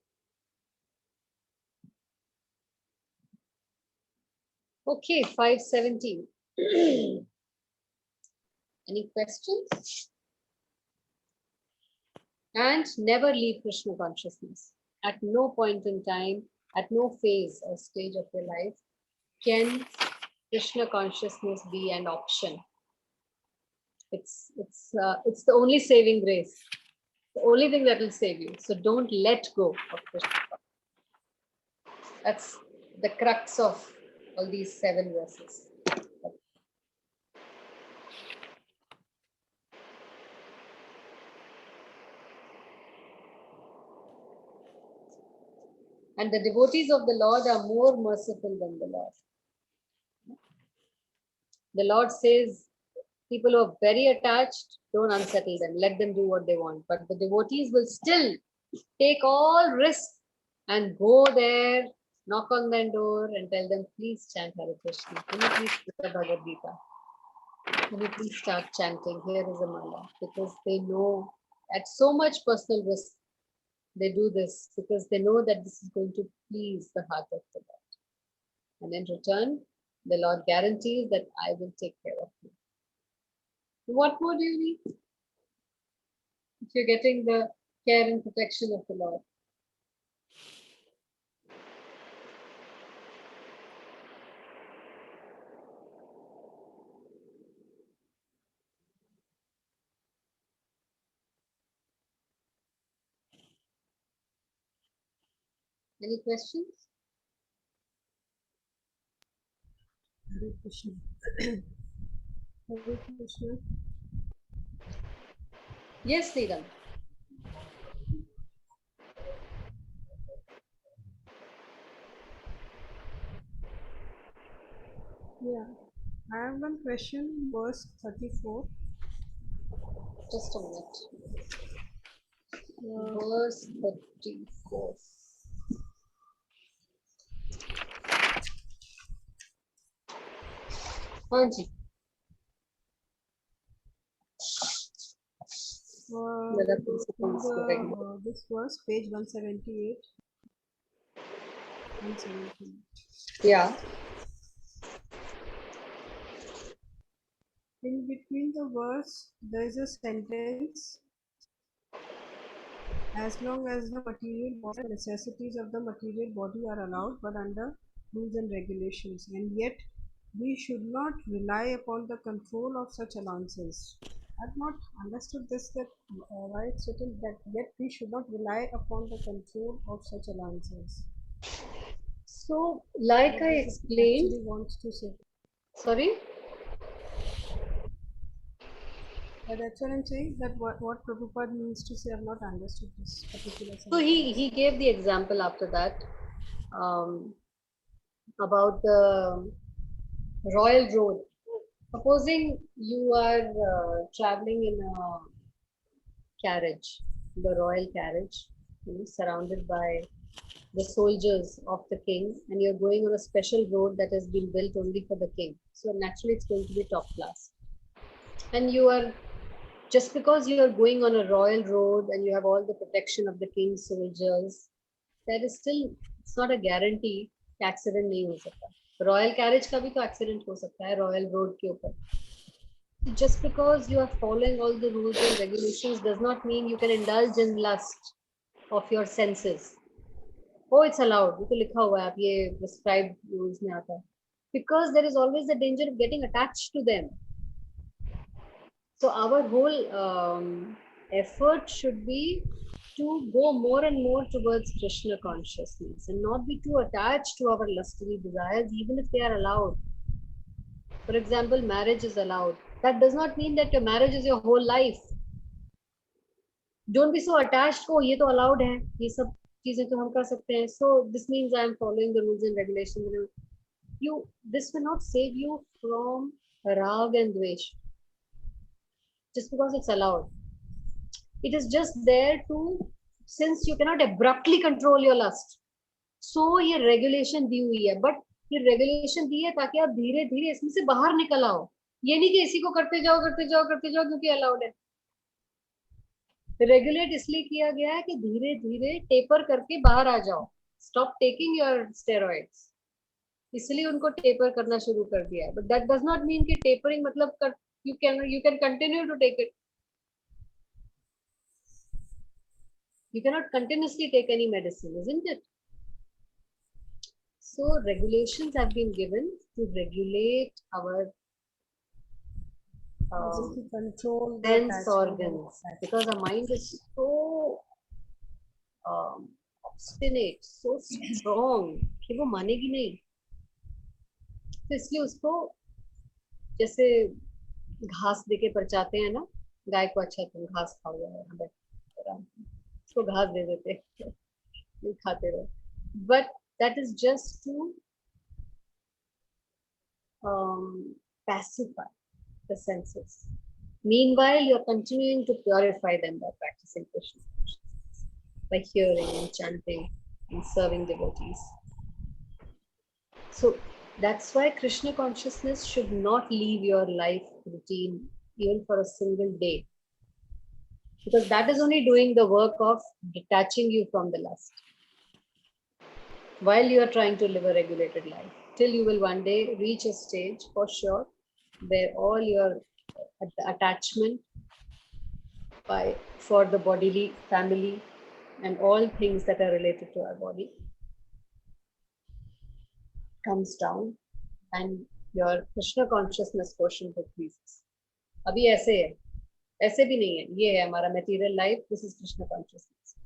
Okay, 517. Any questions? And never leave Krishna consciousness. At no point in time, at no phase or stage of your life, can Krishna consciousness be an option. It's the only saving grace, the only thing that will save you. So don't let go of Krishna. That's the crux of all these 7 verses. And the devotees of the Lord are more merciful than the Lord. The Lord says, people who are very attached, don't unsettle them. Let them do what they want. But the devotees will still take all risks and go there, knock on their door and tell them, please chant Hare Krishna. Can you please read the Bhagavad Gita? Can you please start chanting? Here is a mala. Because they know at so much personal risk, they do this because they know that this is going to please the heart of the Lord. And in return, the Lord guarantees that I will take care of you. What more do you need? If you're getting the care and protection of the Lord. Any questions? Hare Krishna. Hare Krishna. Yes, Neelam. Yeah. I have one question, verse 34. Just a minute. Verse 34. Hanji. This verse, page 178. 178. Yeah. In between the verse, there is a sentence. As long as the material body, necessities of the material body are allowed, but under rules and regulations, and yet we should not rely upon the control of such allowances. I've not understood this, that why it's written that yet we should not rely upon the control of such allowances. So, like What I does it explained, actually wants to say. sorry? That's what I'm saying, that what Prabhupada means to say, I've not understood this particular So sentence. he gave the example after that about the royal road. Supposing you are traveling in a carriage, the royal carriage, surrounded by the soldiers of the king, and you're going on a special road that has been built only for the king. So naturally, it's going to be top class. And you are, just because you are going on a royal road and you have all the protection of the king's soldiers, there is still, it's not a guarantee कि accident नहीं हो सकता. Royal carriage का भी तो accident हो सकता है royal road के ऊपर. Just because you are following all the rules and regulations does not mean you can indulge in lust of your senses. Oh, it's allowed. ये तो लिखा हुआ है, आप ये prescribed rules में आता है. Because there is always the danger of getting attached to them. So our whole effort should be to go more and more towards Krishna consciousness and not be too attached to our lustful desires, even if they are allowed. For example, marriage is allowed. That does not mean that your marriage is your whole life. Don't be so attached. Oh, ये तो allowed है. ये सब चीजें तो हम कर सकते हैं. So this means I am following the rules and regulations. This will not save you from rag and dvesh. Just because it's allowed. It is just there to, since you cannot abruptly control your lust. So ये regulation दी हुई है. But ये regulation दी है ताकि आप धीरे धीरे इसमें से बाहर निकल आओ. ये नहीं कि इसी को करते जाओ क्योंकि allowed है. रेगुलेट इसलिए किया गया है कि धीरे धीरे टेपर करके बाहर आ जाओ. Stop taking your steroids. इसलिए उनको टेपर करना शुरू कर दिया है. But that does not mean कि टेपरिंग मतलब you can continue to take it. You cannot continuously take any medicine, isn't it? So regulations have been given to regulate our to control the sense attachment organs, because our mind is so obstinate, so strong कि वो मानेगी नहीं. तो इसलिए उसको जैसे घास देके परचाते हैं ना, गाय को अच्छा तुम घास खाओ यार, उसको घास दे देते हैं, खाते रहो. But that is just to pacify the senses. Meanwhile, you are continuing to purify them by practicing Krishna consciousness, by hearing and chanting and serving devotees. So that's why Krishna consciousness should not leave your life routine even for a single day, because that is only doing the work of detaching you from the lust while you are trying to live a regulated life, till you will one day reach a stage for sure where all your attachment for the bodily, family, and all things that are related to our body comes down and your Krishna consciousness quotient increases. अभी ऐसे है, ऐसे भी नहीं है. ये है हमारा material life. This is Krishna consciousness.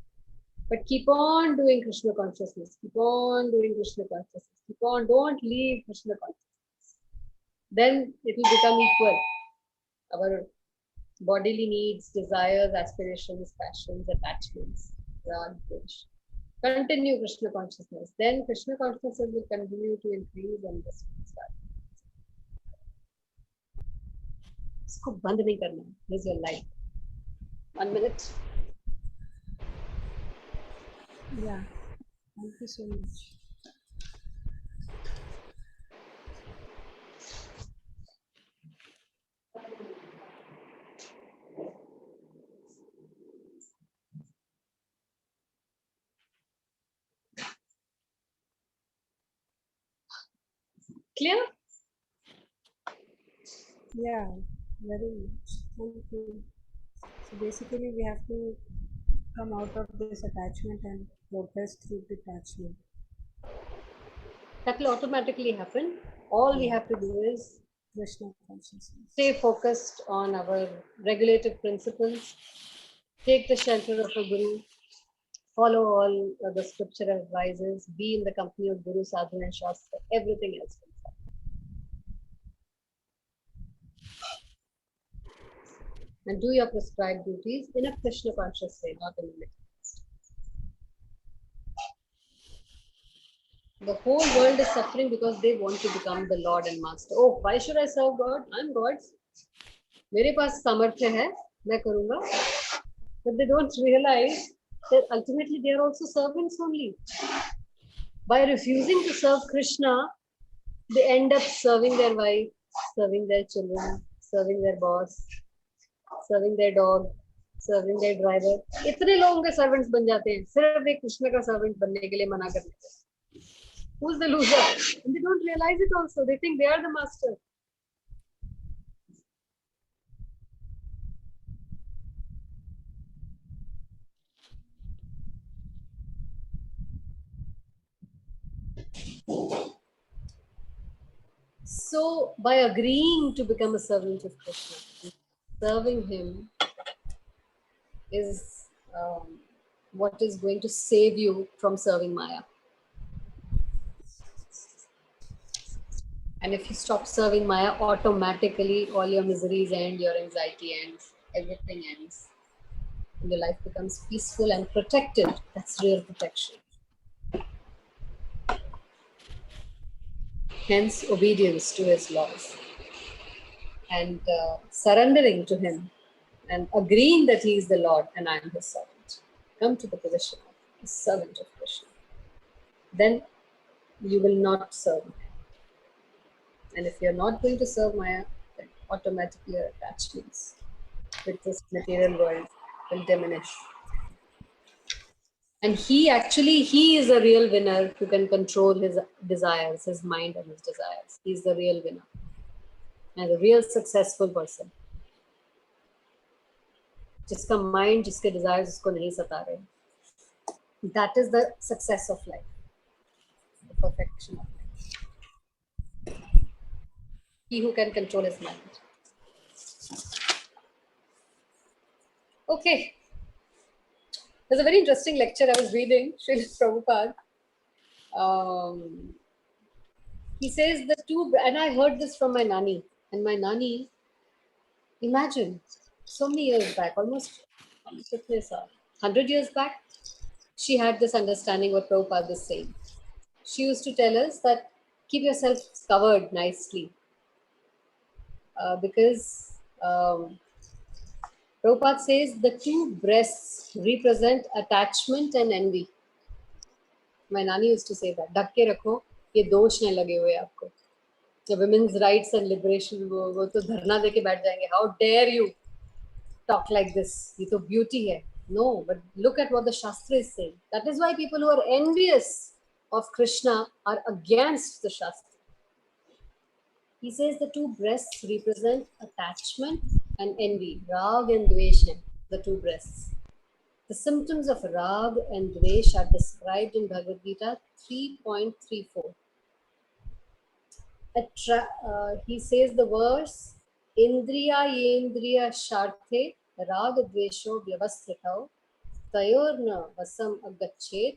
But keep on doing Krishna consciousness. Keep on doing Krishna consciousness. Keep on. Don't leave Krishna consciousness. Then it will become equal. Our bodily needs, desires, aspirations, passions, attachments, rag, dvesh. Continue Krishna consciousness. Then Krishna consciousness will continue to increase and this will start. इसको बंद नहीं करना. This is your life. 1 minute. Yeah, thank you so much. Clear? Yeah, very much. Thank you. So basically, we have to come out of this attachment and progress through detachment. That will automatically happen. All we have to do is Krishna consciousness. stay focused on our regulative principles, take the shelter of a guru, follow all the scripture advices, be in the company of Guru, Sadhu and Shastra. Everything else will follow. And do your prescribed duties in a Krishna conscious way, not in a materialist. The whole world is suffering because they want to become the Lord and Master. Oh, why should I serve God? I'm God's. मेरे पास सामर्थ्य है, मैं करूँगा. But they don't realize that ultimately they are also servants only. By refusing to serve Krishna, they end up serving their wife, serving their children, serving their boss, serving their dog, serving their driver. इतने लोगों के servants बन जाते हैं सिर्फ एक कृष्ण का servant बनने के लिए मना करने से. Who's the loser? And they don't realize it also. They think they are the master. So by agreeing to become a servant of Krishna, serving him is what is going to save you from serving Maya. And if you stop serving Maya, automatically all your miseries end, your anxiety ends, everything ends. And your life becomes peaceful and protected. That's real protection. Hence, obedience to his laws and surrendering to him and agreeing that he is the Lord and I am his servant. Come to the position of a servant of Krishna. Then you will not serve Maya. And if you're not going to serve Maya, then automatically your attachments with this material world will diminish. And he is a real winner who can control his desires, his mind and his desires. He's the real winner and a real successful person. जिसका mind, जिसके desires उसको नहीं सता रहे. That is the success of life, the perfection of life. He who can control his mind. Okay. There's a very interesting lecture I was reading, Srila Prabhupada. He says the two, and I heard this from my nani. And my nani, imagine, so many years back, almost 100 years back, she had this understanding what Prabhupada is saying. She used to tell us that keep yourself covered nicely. Because Prabhupada says the two breasts represent attachment and envy. My nani used to say that. ढक के रखो, ये दोष नहीं लगे हुए आपको. The women's rights and liberation, वो तो धरना देके बैठ जाएंगे. How dare you talk like this? ये तो beauty है. No, but look at what the Shastra is saying. That is why people who are envious of Krishna are against the Shastra. He says the two breasts represent attachment and envy. Rag and Dvesha, the two breasts. The symptoms of Rag and Dvesh are described in Bhagavad Gita 3.34. He says the verse, Indriya Yendriya Sharthe Rag Dvesho Vyavasthitau Tayorna Vasam Agachet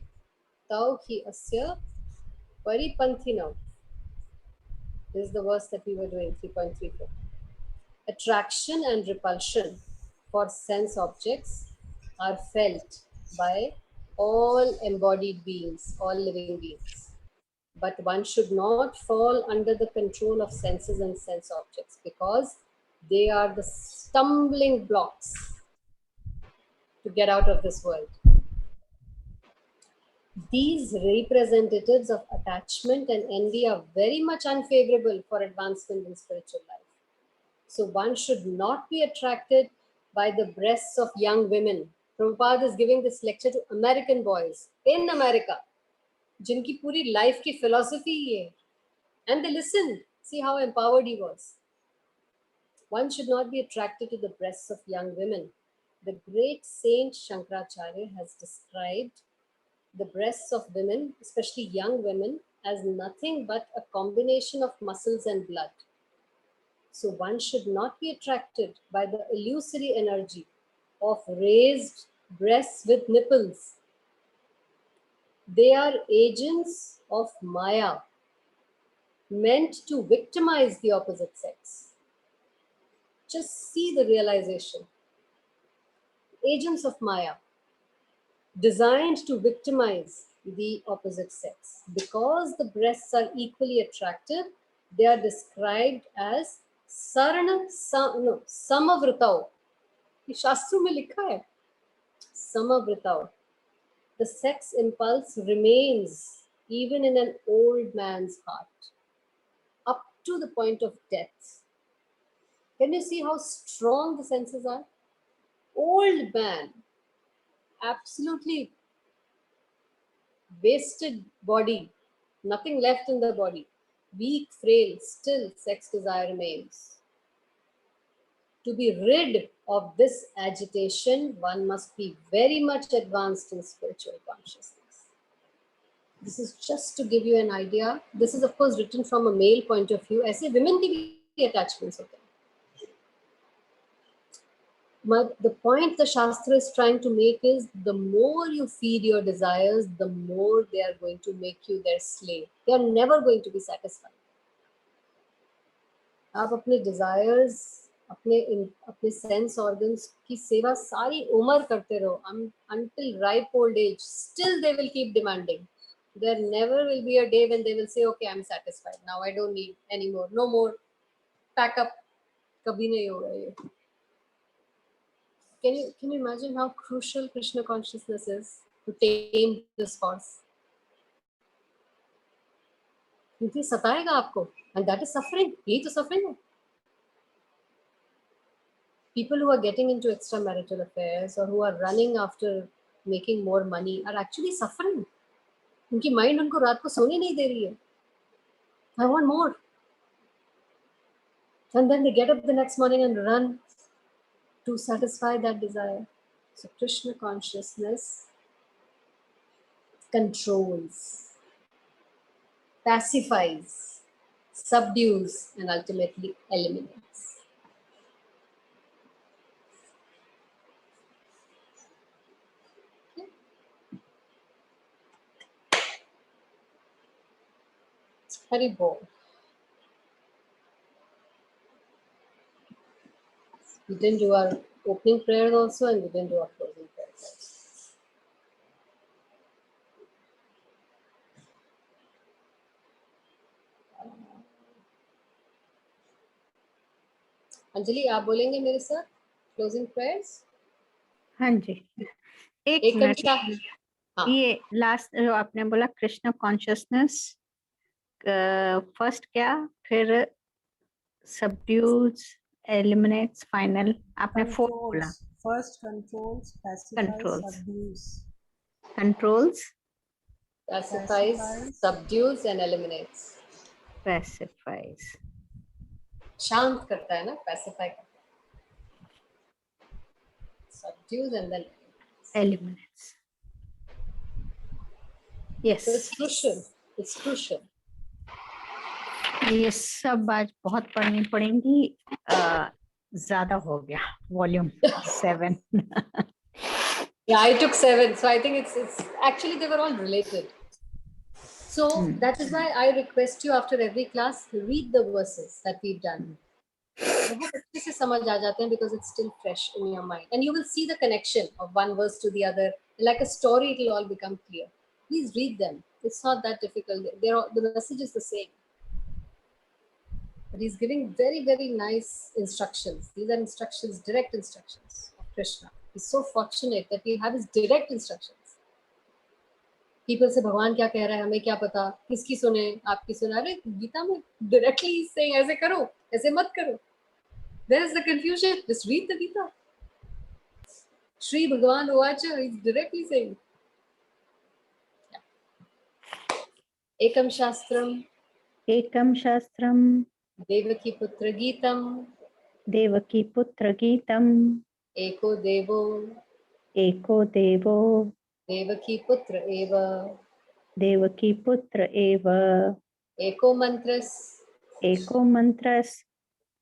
Tau Hi Asya Paripanthinau. This is the verse that we were doing, 3.34. Attraction and repulsion for sense objects are felt by all embodied beings, all living beings. But one should not fall under the control of senses and sense objects because they are the stumbling blocks to get out of this world. These representatives of attachment and envy are very much unfavorable for advancement in spiritual life. So one should not be attracted by the breasts of young women. Prabhupada is giving this lecture to American boys in America, जिनकी पूरी life की philosophy ही है. And they listened. See how empowered he was. One should not be attracted to the breasts of young women. The great saint Shankaracharya has described the breasts of women, especially young women, as nothing but a combination of muscles and blood. So one should not be attracted by the illusory energy of raised breasts with nipples. They are agents of Maya, meant to victimize the opposite sex. Just see the realization. Agents of Maya, designed to victimize the opposite sex. Because the breasts are equally attractive, they are described as Samavritau. ये शास्त्रों में लिखा है Samavritau. The sex impulse remains even in an old man's heart up to the point of death. Can you see how strong the senses are? Old man, absolutely wasted body, nothing left in the body, weak, frail, still sex desire remains. To be rid of this agitation, one must be very much advanced in spiritual consciousness. This is just to give you an idea. This is of course written from a male point of view. ऐसे women के भी attachments होते हैं. But the point the Shastra is trying to make is the more you feed your desires, the more they are going to make you their slave. They are never going to be satisfied. आप अपने desires, अपने sense organs की सेवा सारी उम्र करते रहो until ripe old age. Still they will keep demanding. There never will be a day when they will say, okay, I'm satisfied. Now I don't need anymore. No more. Pack up. कभी नहीं होगा ये. Can you imagine how crucial Krishna consciousness is to tame this horse? क्योंकि सताएगा आपको, and that is suffering. यही तो suffering है. People who are getting into extramarital affairs or who are running after making more money are actually suffering. उनकी mind उनको रात को सोने नहीं दे रही है. I want more. And then they get up the next morning and run to satisfy that desire. So Krishna consciousness controls, pacifies, subdues, and ultimately eliminates. Okay. Hari Bol. We didn't do our opening prayer also, and we didn't do our closing prayer also. Anjali आप बोलेंगे मेरे साथ closing prayers? हाँ जी, एक minute. हाँ. ये last जो आपने बोला कृष्ण कॉन्शियसनेस, फर्स्ट क्या, फिर सबड्यूज, एलिमिनेट्स, फाइनल, आपने फोर बोला. First controls, pacifies, Controls. subdues. Controls, Pacifies, subdues, and eliminates. पैसिफाइज, शांत करता है ना, pacify करता है. Subdues and then eliminates. Yes, so it's crucial. It's crucial. ये सब आज बहुत पढ़नी पड़ेंगी. ज्यादा हो गया volume 7. Yeah, I took 7, so I think it's actually they were all related. So that is why I request you after every class read the verses that we've done. बहुत अच्छे से समझ आ जाते हैं because it's still fresh in your mind, and you will see the connection of one verse to the other. Like a story, it will all become clear. Please read them. It's not that difficult. The message is the same. But he's giving very, very nice instructions. These are instructions, direct instructions of Krishna. He's so fortunate that we have his direct instructions. People say, भगवान क्या कह रहा है, हमें क्या पता, किसकी सुने, आपकी सुना. अरे गीता में directly he's saying ऐसे करो, ऐसे मत करो. Where is the confusion? Just read the Gita. Shri Bhagavan Uvacha, he's directly saying. Ekam Shastram, Ekam शास्त्रम, Devaki Putra Geetam, Devaki पुत्र गीतम, Eko Devo, एको देवो, Devaki Putra Eva, देवकी पुत्र एव, Eko Mantras, एको मंत्रस,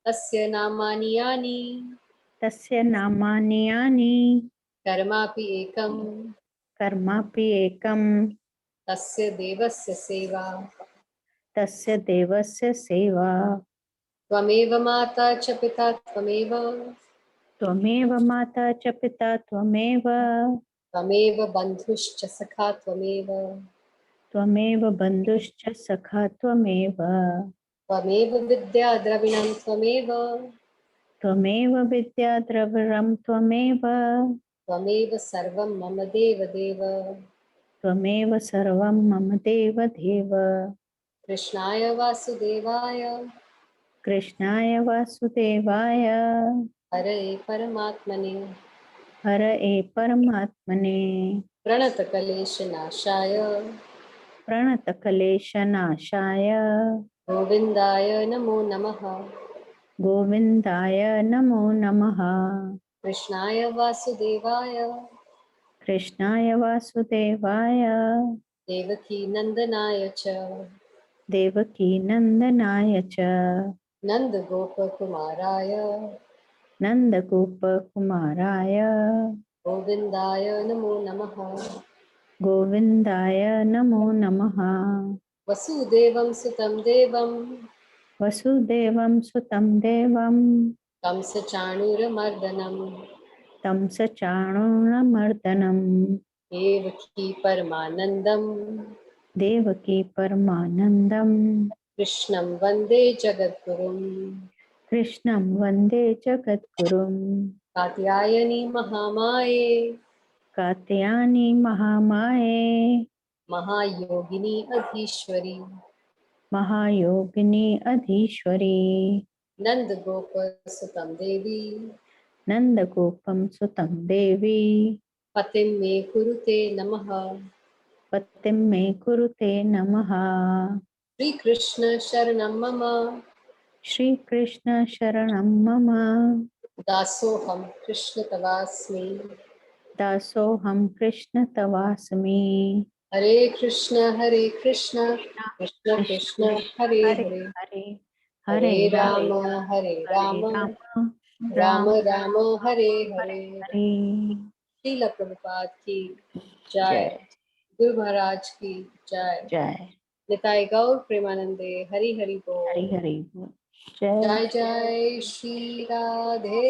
Tasya Namani Yani, तस्य नामानि यानि, Karmapi Ekam, कर्मापि एकम, Tasya Devasya Seva, तस्य देवस्य सेवा. Tvameva Mata Cha Pita Tvameva, त्वमेव माता च पिता त्वमेव, Tvameva Bandhushcha Sakha Tvameva, त्वमेव बन्धुश्च सखा त्वमेव, त्वमेव विद्या द्रविणं त्वमेव, त्वमेव विद्या द्रविणं त्वमेव, त्वमेव सर्वं मम देव देव. त्वमेव सर्वं मम देव देव. कृष्णाय वासुदेवाय कृष्णाय वासुदेवाय हरे परमात्मने हरये परमात्मने प्रणतक्लेशनाशाय प्रणतक्लेशनाशाय गोविन्दाय नमो नमः. गोविन्दाय नमो नमः. कृष्णाय वासुदेवाय कृष्णाय वासुदेवाय देवकी नंदनाय च देवकी नंदनाय च नंद गोपकुमाराय नंदगोपकुमाराय गोविंदाय नमो नमः। गोविंदाय नमो नमः। वसुदेवं सुतं देवं वसुदेवं सुतं देवं कंसचाणूरमर्दनं कंसचाणूरमर्दनं देवकी परमानन्दं देवकी परमानन्दं कृष्णं वन्दे जगद्गुरुं। कृष्णं वन्दे जगद्गुरुं। कात्यायनी महामाये कात्यायनी महामाये महायोगिनी अधीश्वरी महायोगिनी अधीश्वरी नन्दगोपसुतं देवी नंदगोपं सुतं देवी पतिं मे कुरुते नमः। पतिं मे कुरुते नमः। श्रीकृष्ण शरणं मम श्रीकृष्ण शरणं मम दासोऽहं कृष्ण तवास्मि। दासोऽहं कृष्ण तवास्मि। हरे कृष्ण कृष्ण कृष्ण कृष्ण कृष्ण हरे हरे हरे हरे हरे हरे राम हरे राम राम राम राम राम हरे हरे हरे। हरे। श्रील प्रभुपाद की जय। जय गुरु महाराज की जय। जय निताय गौर प्रेमानंदे हरि हरि हरे बोल। हरे बोल। जय जय जय श्री राधे